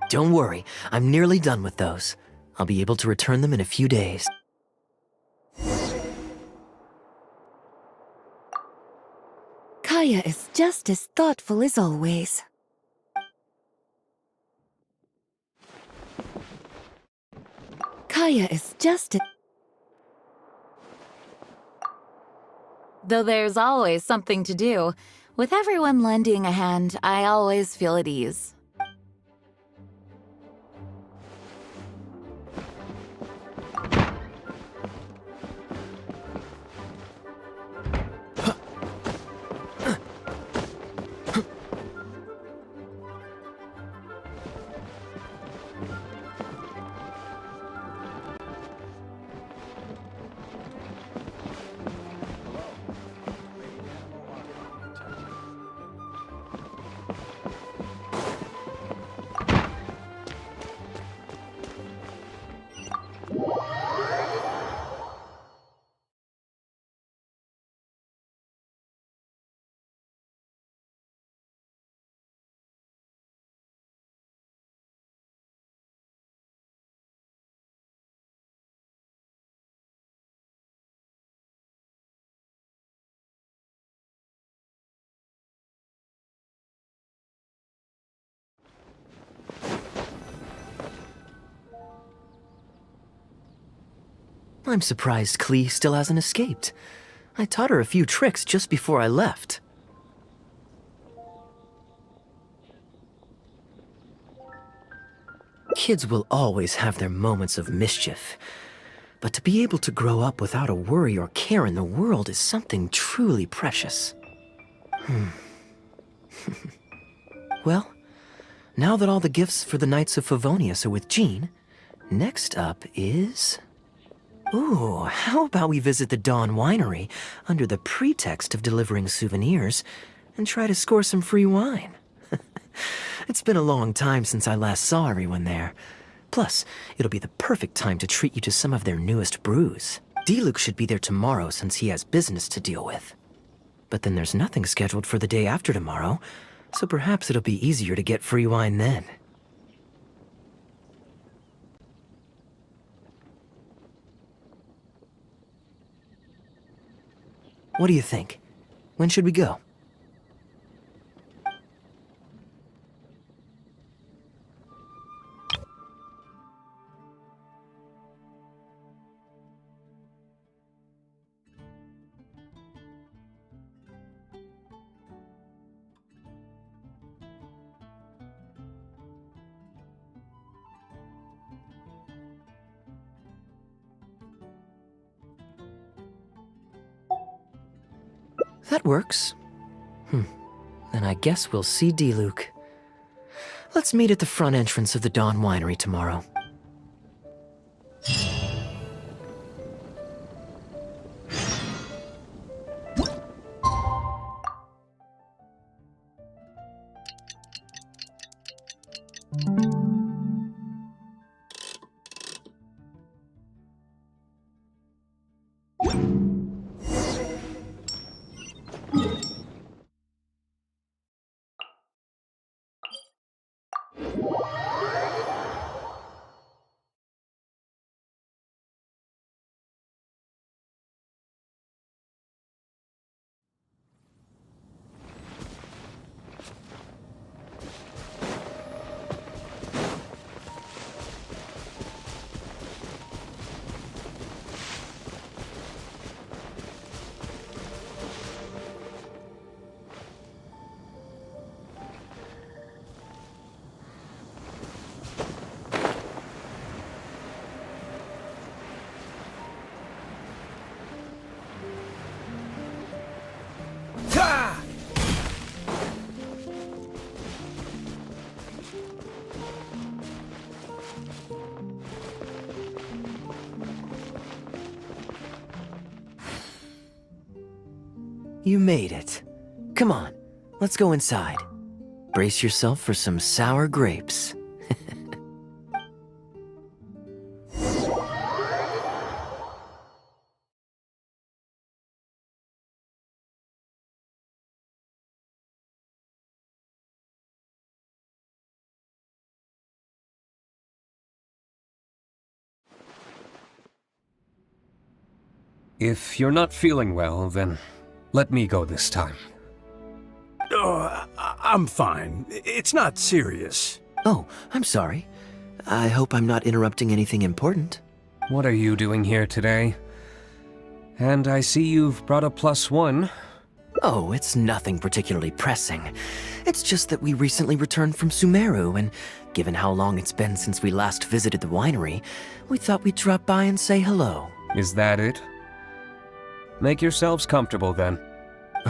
Don't worry, I'm nearly done with those. I'll be able to return them in a few days. Kaeya is just as thoughtful as always. Kaeya is just as... Though there's always something to do, with everyone lending a hand, I always feel at ease. I'm surprised Klee still hasn't escaped. I taught her a few tricks just before I left. Kids will always have their moments of mischief. But to be able to grow up without a worry or care in the world is something truly precious. Well, now that all the gifts for the Knights of Favonius are with Jean, next up is... Ooh, how about we visit the Dawn Winery under the pretext of delivering souvenirs and try to score some free wine? It's been a long time since I last saw everyone there. Plus, it'll be the perfect time to treat you to some of their newest brews. Diluc should be there tomorrow since he has business to deal with. But then there's nothing scheduled for the day after tomorrow, so perhaps it'll be easier to get free wine then. What do you think? When should we go? That works. Then I guess we'll see Diluc. Let's meet at the front entrance of the Dawn Winery tomorrow. You made it. Come on, let's go inside. Brace yourself for some sour grapes. If you're not feeling well, then let me go this time. Oh, I'm fine. It's not serious. Oh, I'm sorry. I hope I'm not interrupting anything important. What are you doing here today? And I see you've brought a +1. Oh, it's nothing particularly pressing. It's just that we recently returned from Sumeru, and given how long it's been since we last visited the winery, we thought we'd drop by and say hello. Is that it? Make yourselves comfortable then.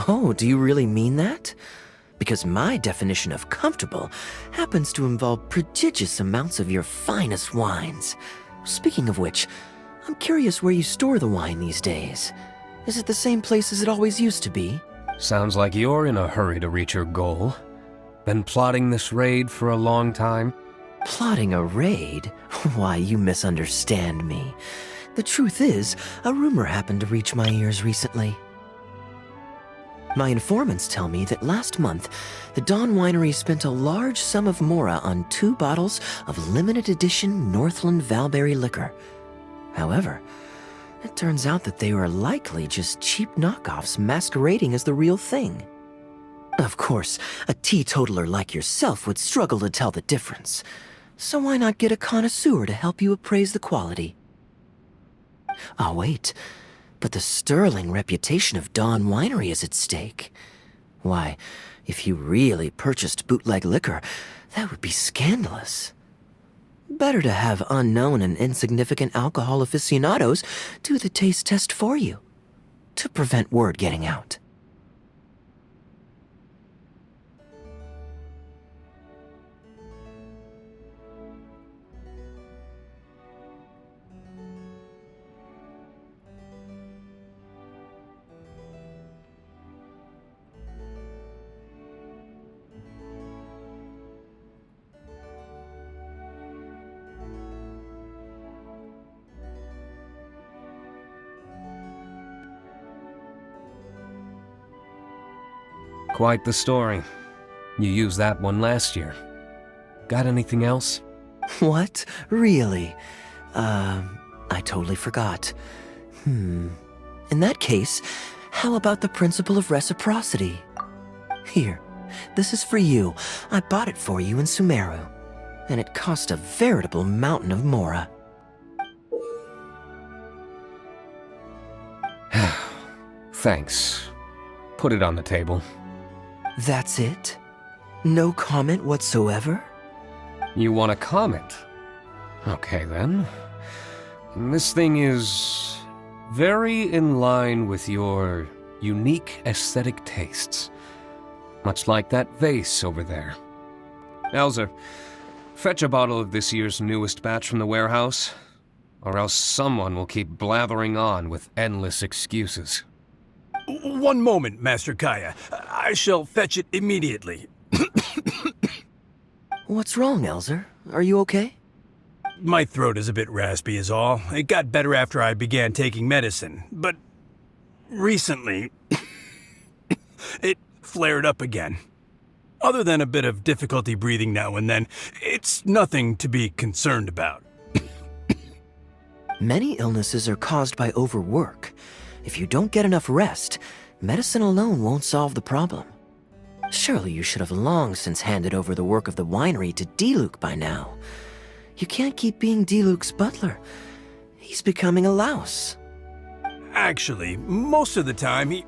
Oh, do you really mean that? Because my definition of comfortable happens to involve prodigious amounts of your finest wines. Speaking of which, I'm curious where you store the wine these days. Is it the same place as it always used to be? Sounds like you're in a hurry to reach your goal. Been plotting this raid for a long time? Plotting a raid? Why, you misunderstand me. The truth is, a rumor happened to reach my ears recently. My informants tell me that last month, the Dawn Winery spent a large sum of mora on 2 bottles of limited edition Northland Valberry liquor. However, it turns out that they were likely just cheap knockoffs masquerading as the real thing. Of course, a teetotaler like yourself would struggle to tell the difference. So why not get a connoisseur to help you appraise the quality? Ah, wait. But the sterling reputation of Dawn Winery is at stake. Why, if you really purchased bootleg liquor, that would be scandalous. Better to have unknown and insignificant alcohol aficionados do the taste test for you, to prevent word getting out. Quite the story. You used that one last year. Got anything else? What? Really? I totally forgot. In that case, how about the principle of reciprocity? Here, this is for you. I bought it for you in Sumeru, and it cost a veritable mountain of mora. Thanks. Put it on the table. That's it? No comment whatsoever? You want a comment? Okay then. This thing is very in line with your unique aesthetic tastes. Much like that vase over there. Elzer, fetch a bottle of this year's newest batch from the warehouse, or else someone will keep blathering on with endless excuses. One moment, Master Kaeya. I shall fetch it immediately. What's wrong, Elzer? Are you okay? My throat is a bit raspy is all. It got better after I began taking medicine, but recently it flared up again. Other than a bit of difficulty breathing now and then, it's nothing to be concerned about. Many illnesses are caused by overwork. If you don't get enough rest, medicine alone won't solve the problem. Surely you should have long since handed over the work of the winery to Diluc by now. You can't keep being Diluc's butler. He's becoming a louse. Actually, most of the time he...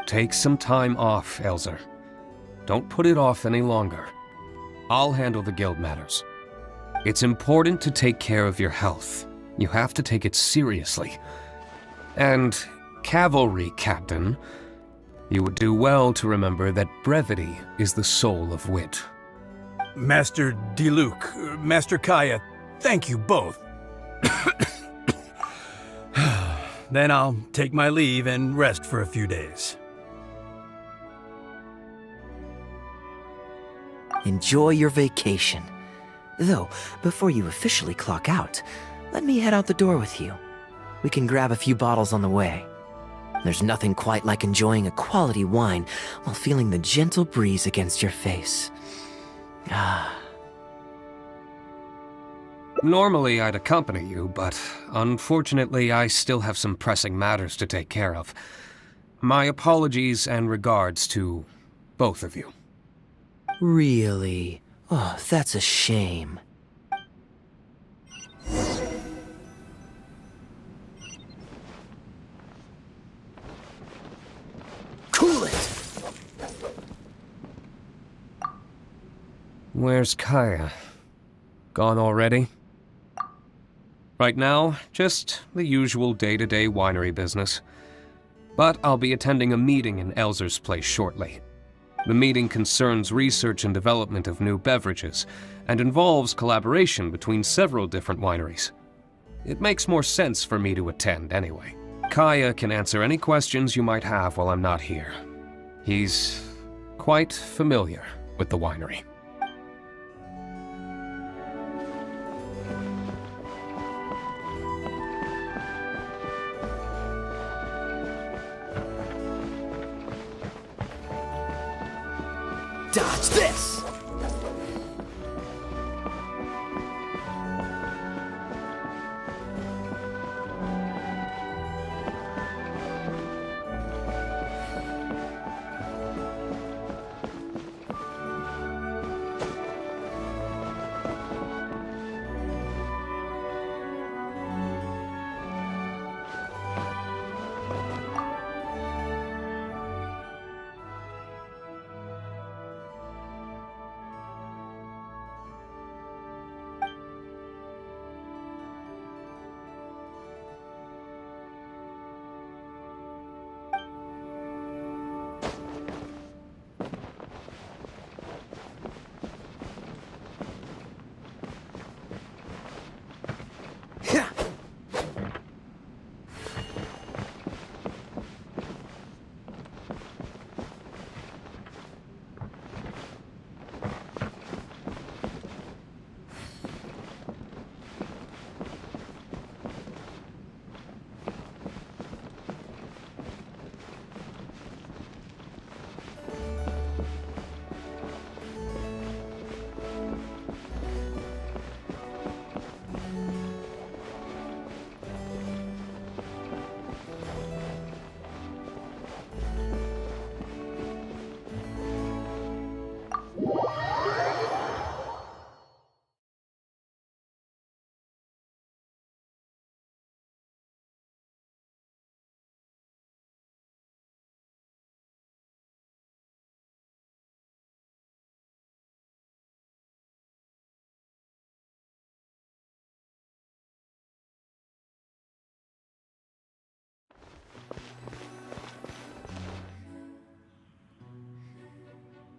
Take some time off, Elzer. Don't put it off any longer. I'll handle the guild matters. It's important to take care of your health. You have to take it seriously. And, cavalry captain, you would do well to remember that brevity is the soul of wit. Master Diluc, Master Kaeya, thank you both. Then I'll take my leave and rest for a few days. Enjoy your vacation. Though, before you officially clock out, let me head out the door with you. We can grab a few bottles on the way. There's nothing quite like enjoying a quality wine while feeling the gentle breeze against your face. Normally I'd accompany you, but unfortunately I still have some pressing matters to take care of. My apologies and regards to both of you. Really? Oh, that's a shame. Cool it! Where's Kaeya? Gone already? Right now, just the usual day-to-day winery business. But I'll be attending a meeting in Elzer's place shortly. The meeting concerns research and development of new beverages, and involves collaboration between several different wineries. It makes more sense for me to attend anyway. Kaeya can answer any questions you might have while I'm not here. He's quite familiar with the winery. Dodge this!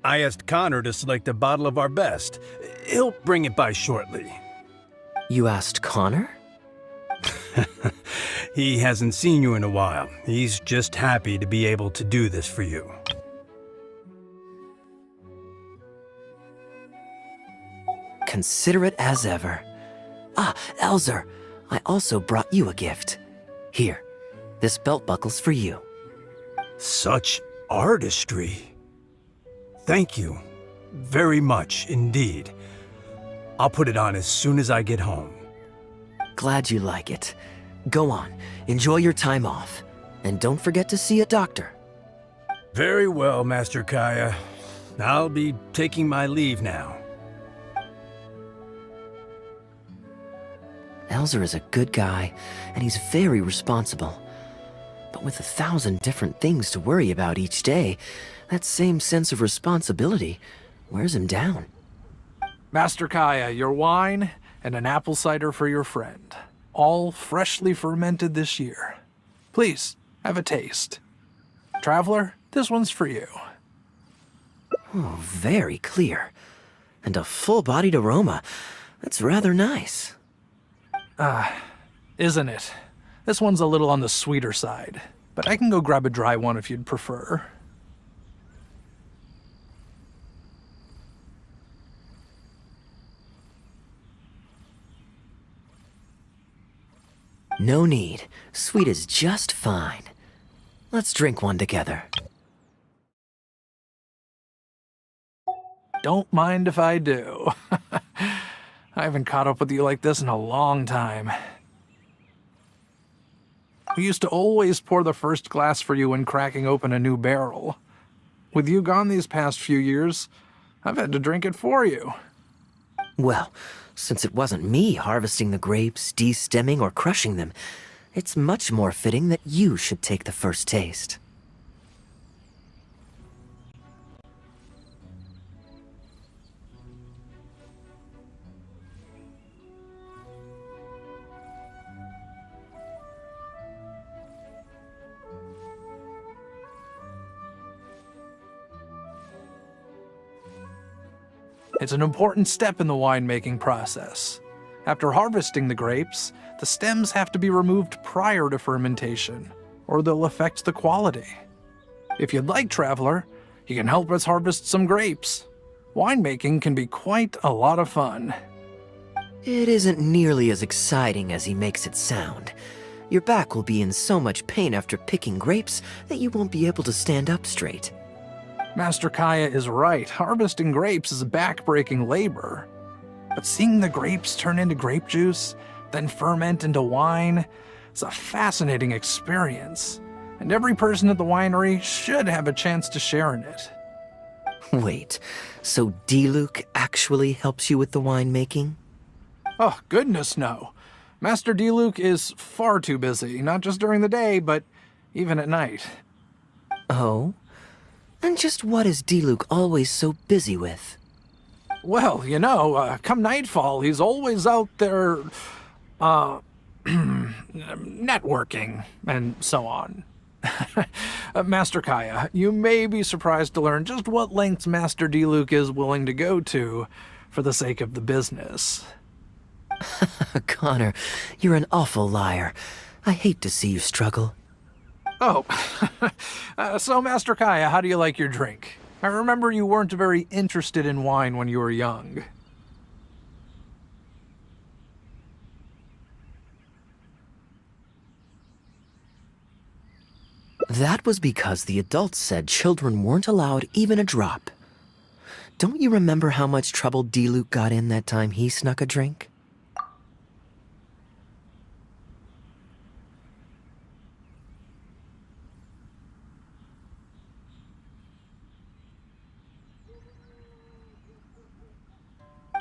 I asked Connor to select a bottle of our best. He'll bring it by shortly. You asked Connor? He hasn't seen you in a while. He's just happy to be able to do this for you. Considerate as ever. Ah, Elzer, I also brought you a gift. Here, this belt buckle's for you. Such artistry. Thank you very much indeed. I'll put it on as soon as I get home. Glad you like it. Go on, enjoy your time off. And don't forget to see a doctor. Very well, Master Kaeya. I'll be taking my leave now. Elzer is a good guy, and he's very responsible. But with 1,000 different things to worry about each day, that same sense of responsibility wears him down. Master Kaeya, your wine and an apple cider for your friend. All freshly fermented this year. Please, have a taste. Traveler, this one's for you. Oh, very clear. And a full-bodied aroma. That's rather nice. Isn't it? This one's a little on the sweeter side, but I can go grab a dry one if you'd prefer. No need. Sweet is just fine. Let's drink one together. Don't mind if I do. I haven't caught up with you like this in a long time. We used to always pour the first glass for you when cracking open a new barrel. With you gone these past few years, I've had to drink it for you. Well, since it wasn't me harvesting the grapes, de-stemming, or crushing them, it's much more fitting that you should take the first taste. It's an important step in the winemaking process. After harvesting the grapes, the stems have to be removed prior to fermentation, or they'll affect the quality. If you'd like, Traveler, you can help us harvest some grapes. Winemaking can be quite a lot of fun. It isn't nearly as exciting as he makes it sound. Your back will be in so much pain after picking grapes that you won't be able to stand up straight. Master Kaeya is right. Harvesting grapes is a back-breaking labor. But seeing the grapes turn into grape juice, then ferment into wine, is a fascinating experience. And every person at the winery should have a chance to share in it. Wait, so D-Luke actually helps you with the winemaking? Oh, goodness no. Master D-Luke is far too busy, not just during the day, but even at night. Oh? And just what is D-Luke always so busy with? Well, you know, come nightfall, he's always out there, networking, and so on. Master Kaeya, you may be surprised to learn just what lengths Master D-Luke is willing to go to for the sake of the business. Connor, you're an awful liar. I hate to see you struggle. Oh, so Master Kaeya, how do you like your drink? I remember you weren't very interested in wine when you were young. That was because the adults said children weren't allowed even a drop. Don't you remember how much trouble D-Luke got in that time he snuck a drink?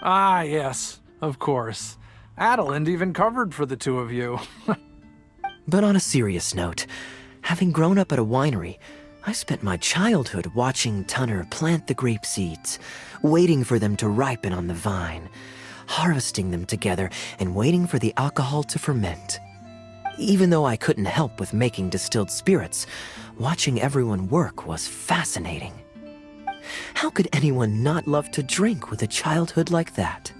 Ah, yes, of course. Adeland even covered for the two of you. But on a serious note, having grown up at a winery, I spent my childhood watching Tunner plant the grape seeds, waiting for them to ripen on the vine, harvesting them together and waiting for the alcohol to ferment. Even though I couldn't help with making distilled spirits, watching everyone work was fascinating. How could anyone not love to drink with a childhood like that?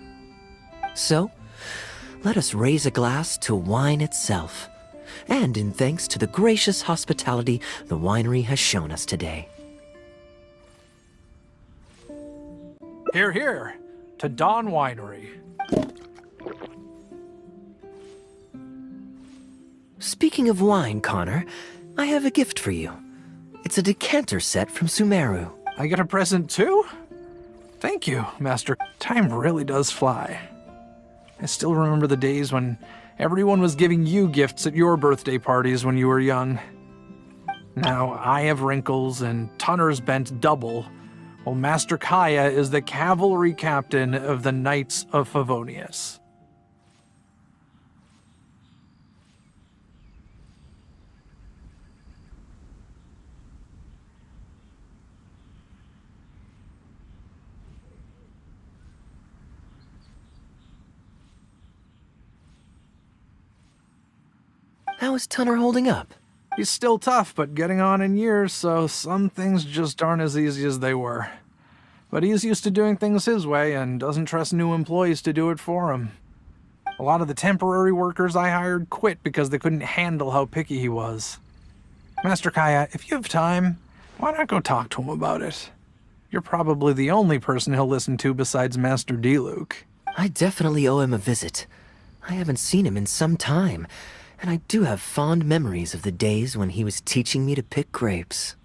So, let us raise a glass to wine itself, and in thanks to the gracious hospitality the winery has shown us today. Here, here, to Dawn Winery. Speaking of wine, Connor, I have a gift for you. It's a decanter set from Sumeru. I get a present too? Thank you, Master. Time really does fly. I still remember the days when everyone was giving you gifts at your birthday parties when you were young. Now I have wrinkles and Tunner's bent double, while Master Kaeya is the cavalry captain of the Knights of Favonius. How is Tunner holding up? He's still tough, but getting on in years, so some things just aren't as easy as they were. But he's used to doing things his way and doesn't trust new employees to do it for him. A lot of the temporary workers I hired quit because they couldn't handle how picky he was. Master Kaeya, if you have time, why not go talk to him about it? You're probably the only person he'll listen to besides Master D-Luke. I definitely owe him a visit. I haven't seen him in some time, and I do have fond memories of the days when he was teaching me to pick grapes.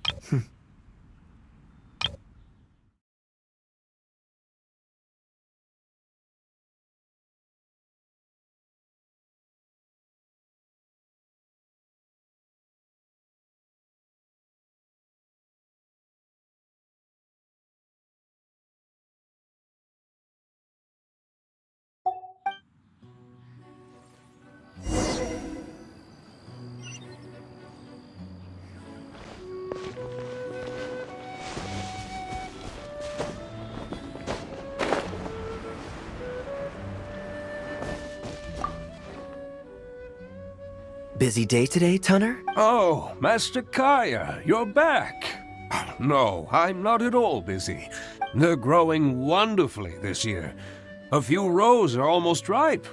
Busy day today, Tunner? Oh, Master Kaeya, you're back. No, I'm not at all busy. They're growing wonderfully this year. A few rows are almost ripe.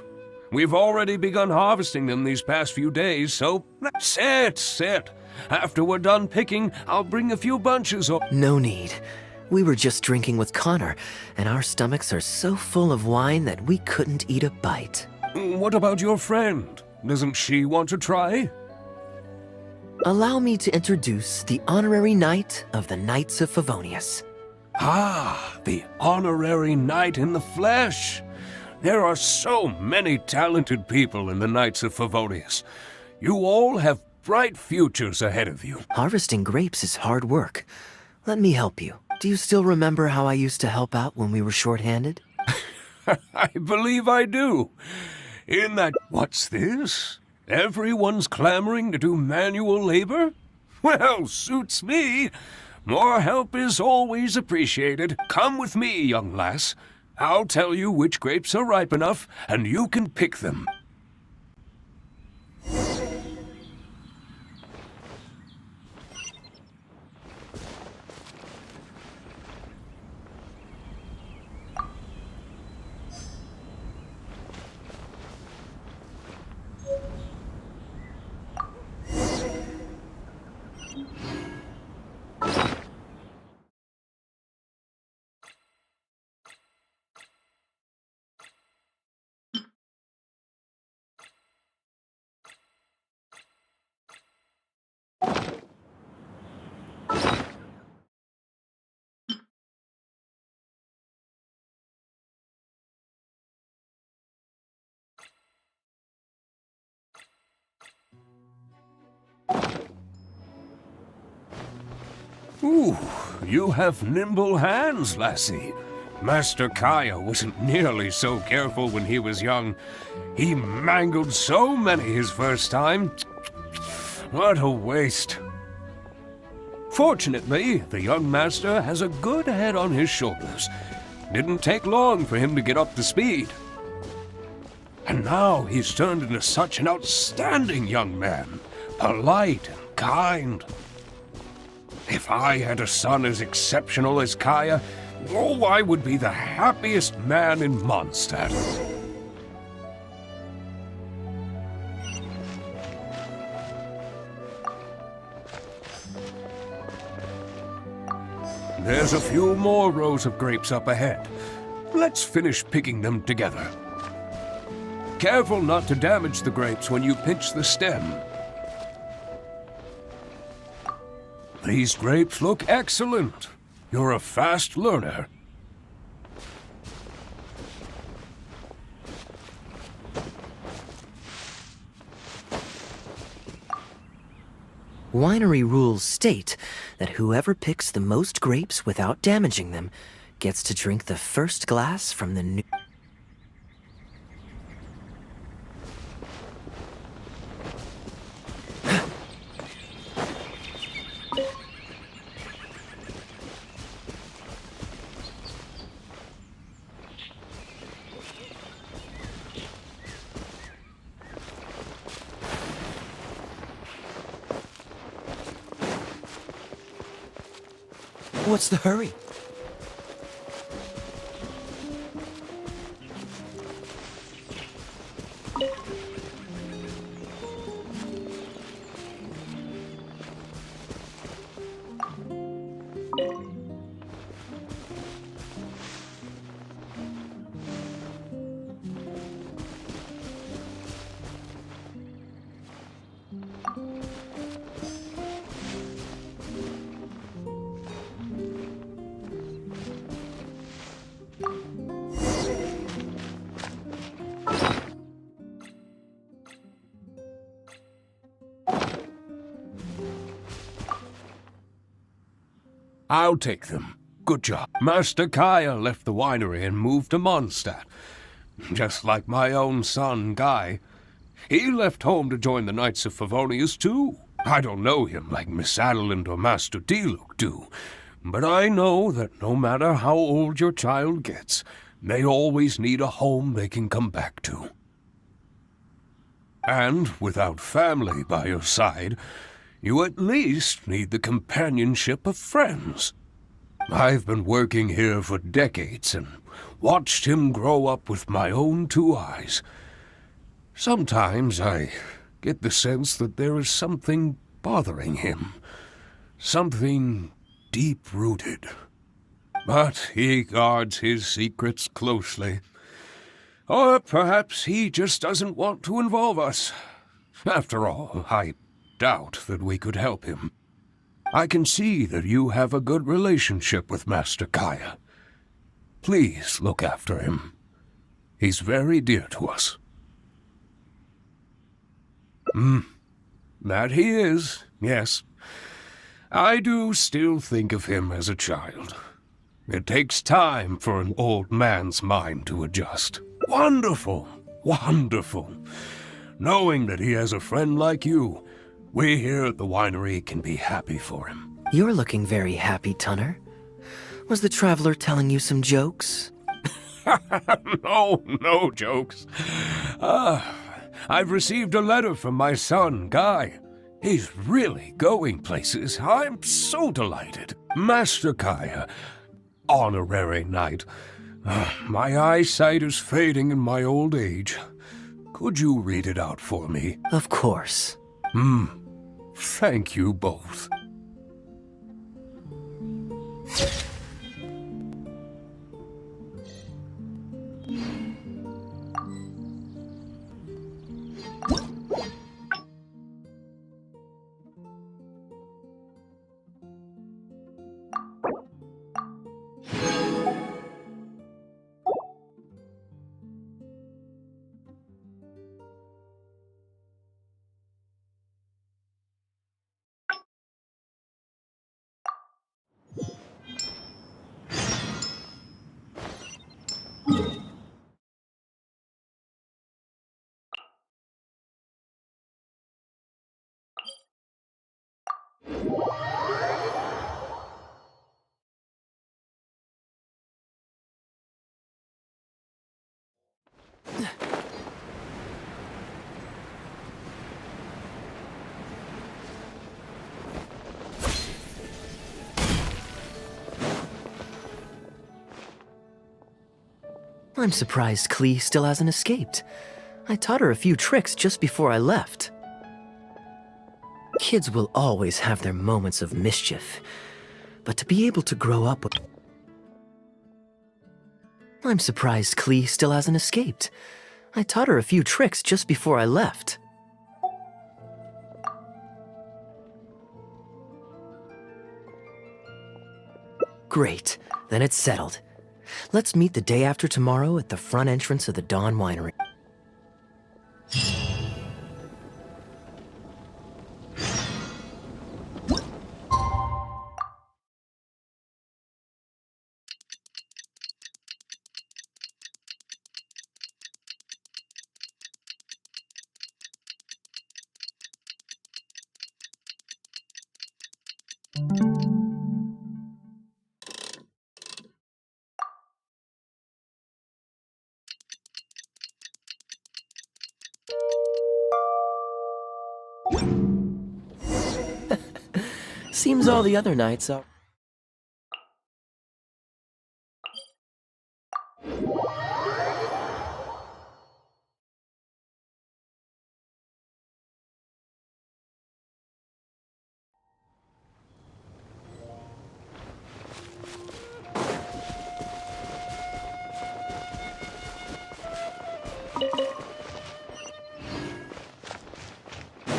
We've already begun harvesting them these past few days, so sit. After we're done picking, I'll bring a few bunches of— No need. We were just drinking with Connor, and our stomachs are so full of wine that we couldn't eat a bite. What about your friend? Doesn't she want to try? Allow me to introduce the honorary knight of the Knights of Favonius. Ah, the honorary knight in the flesh. There are so many talented people in the Knights of Favonius. You all have bright futures ahead of you. Harvesting grapes is hard work. Let me help you. Do you still remember how I used to help out when we were short-handed? I believe I do. In that— What's this? Everyone's clamoring to do manual labor? Well, suits me. More help is always appreciated. Come with me, young lass. I'll tell you which grapes are ripe enough, and you can pick them. Ooh, you have nimble hands, lassie. Master Kaeya wasn't nearly so careful when he was young. He mangled so many his first time. What a waste. Fortunately, the young master has a good head on his shoulders. Didn't take long for him to get up to speed. And now he's turned into such an outstanding young man. Polite and kind. If I had a son as exceptional as Kaeya, oh, I would be the happiest man in Mondstadt. There's a few more rows of grapes up ahead. Let's finish picking them together. Careful not to damage the grapes when you pinch the stem. These grapes look excellent. You're a fast learner. Winery rules state that whoever picks the most grapes without damaging them gets to drink the first glass from the new... What's the hurry? I'll take them. Good job. Master Kaeya left the winery and moved to Mondstadt. Just like my own son, Guy. He left home to join the Knights of Favonius, too. I don't know him like Miss Adeline or Master Diluc do, but I know that no matter how old your child gets, they always need a home they can come back to. And without family by your side, you at least need the companionship of friends. I've been working here for decades and watched him grow up with my own two eyes. Sometimes I get the sense that there is something bothering him, something deep-rooted. But he guards his secrets closely. Or perhaps he just doesn't want to involve us. After all, I doubt that we could help him. I can see that you have a good relationship with Master Kaeya. Please look after him. He's very dear to us. That he is, yes. I do still think of him as a child. It takes time for an old man's mind to adjust. Wonderful, wonderful. Knowing that he has a friend like you, we here at the winery can be happy for him. You're looking very happy, Tunner. Was the traveler telling you some jokes? No jokes. I've received a letter from my son, Guy. He's really going places. I'm so delighted. Master Kaeya, honorary knight. My eyesight is fading in my old age. Could you read it out for me? Of course. Thank you both. I'm surprised Klee still hasn't escaped. I taught her a few tricks just before I left. Kids will always have their moments of mischief, but to be able to grow up with... I'm surprised Klee still hasn't escaped. I taught her a few tricks just before I left. Great, then it's settled. Let's meet the day after tomorrow at the front entrance of the Dawn Winery. Seems all the other nights are...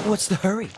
What's the hurry?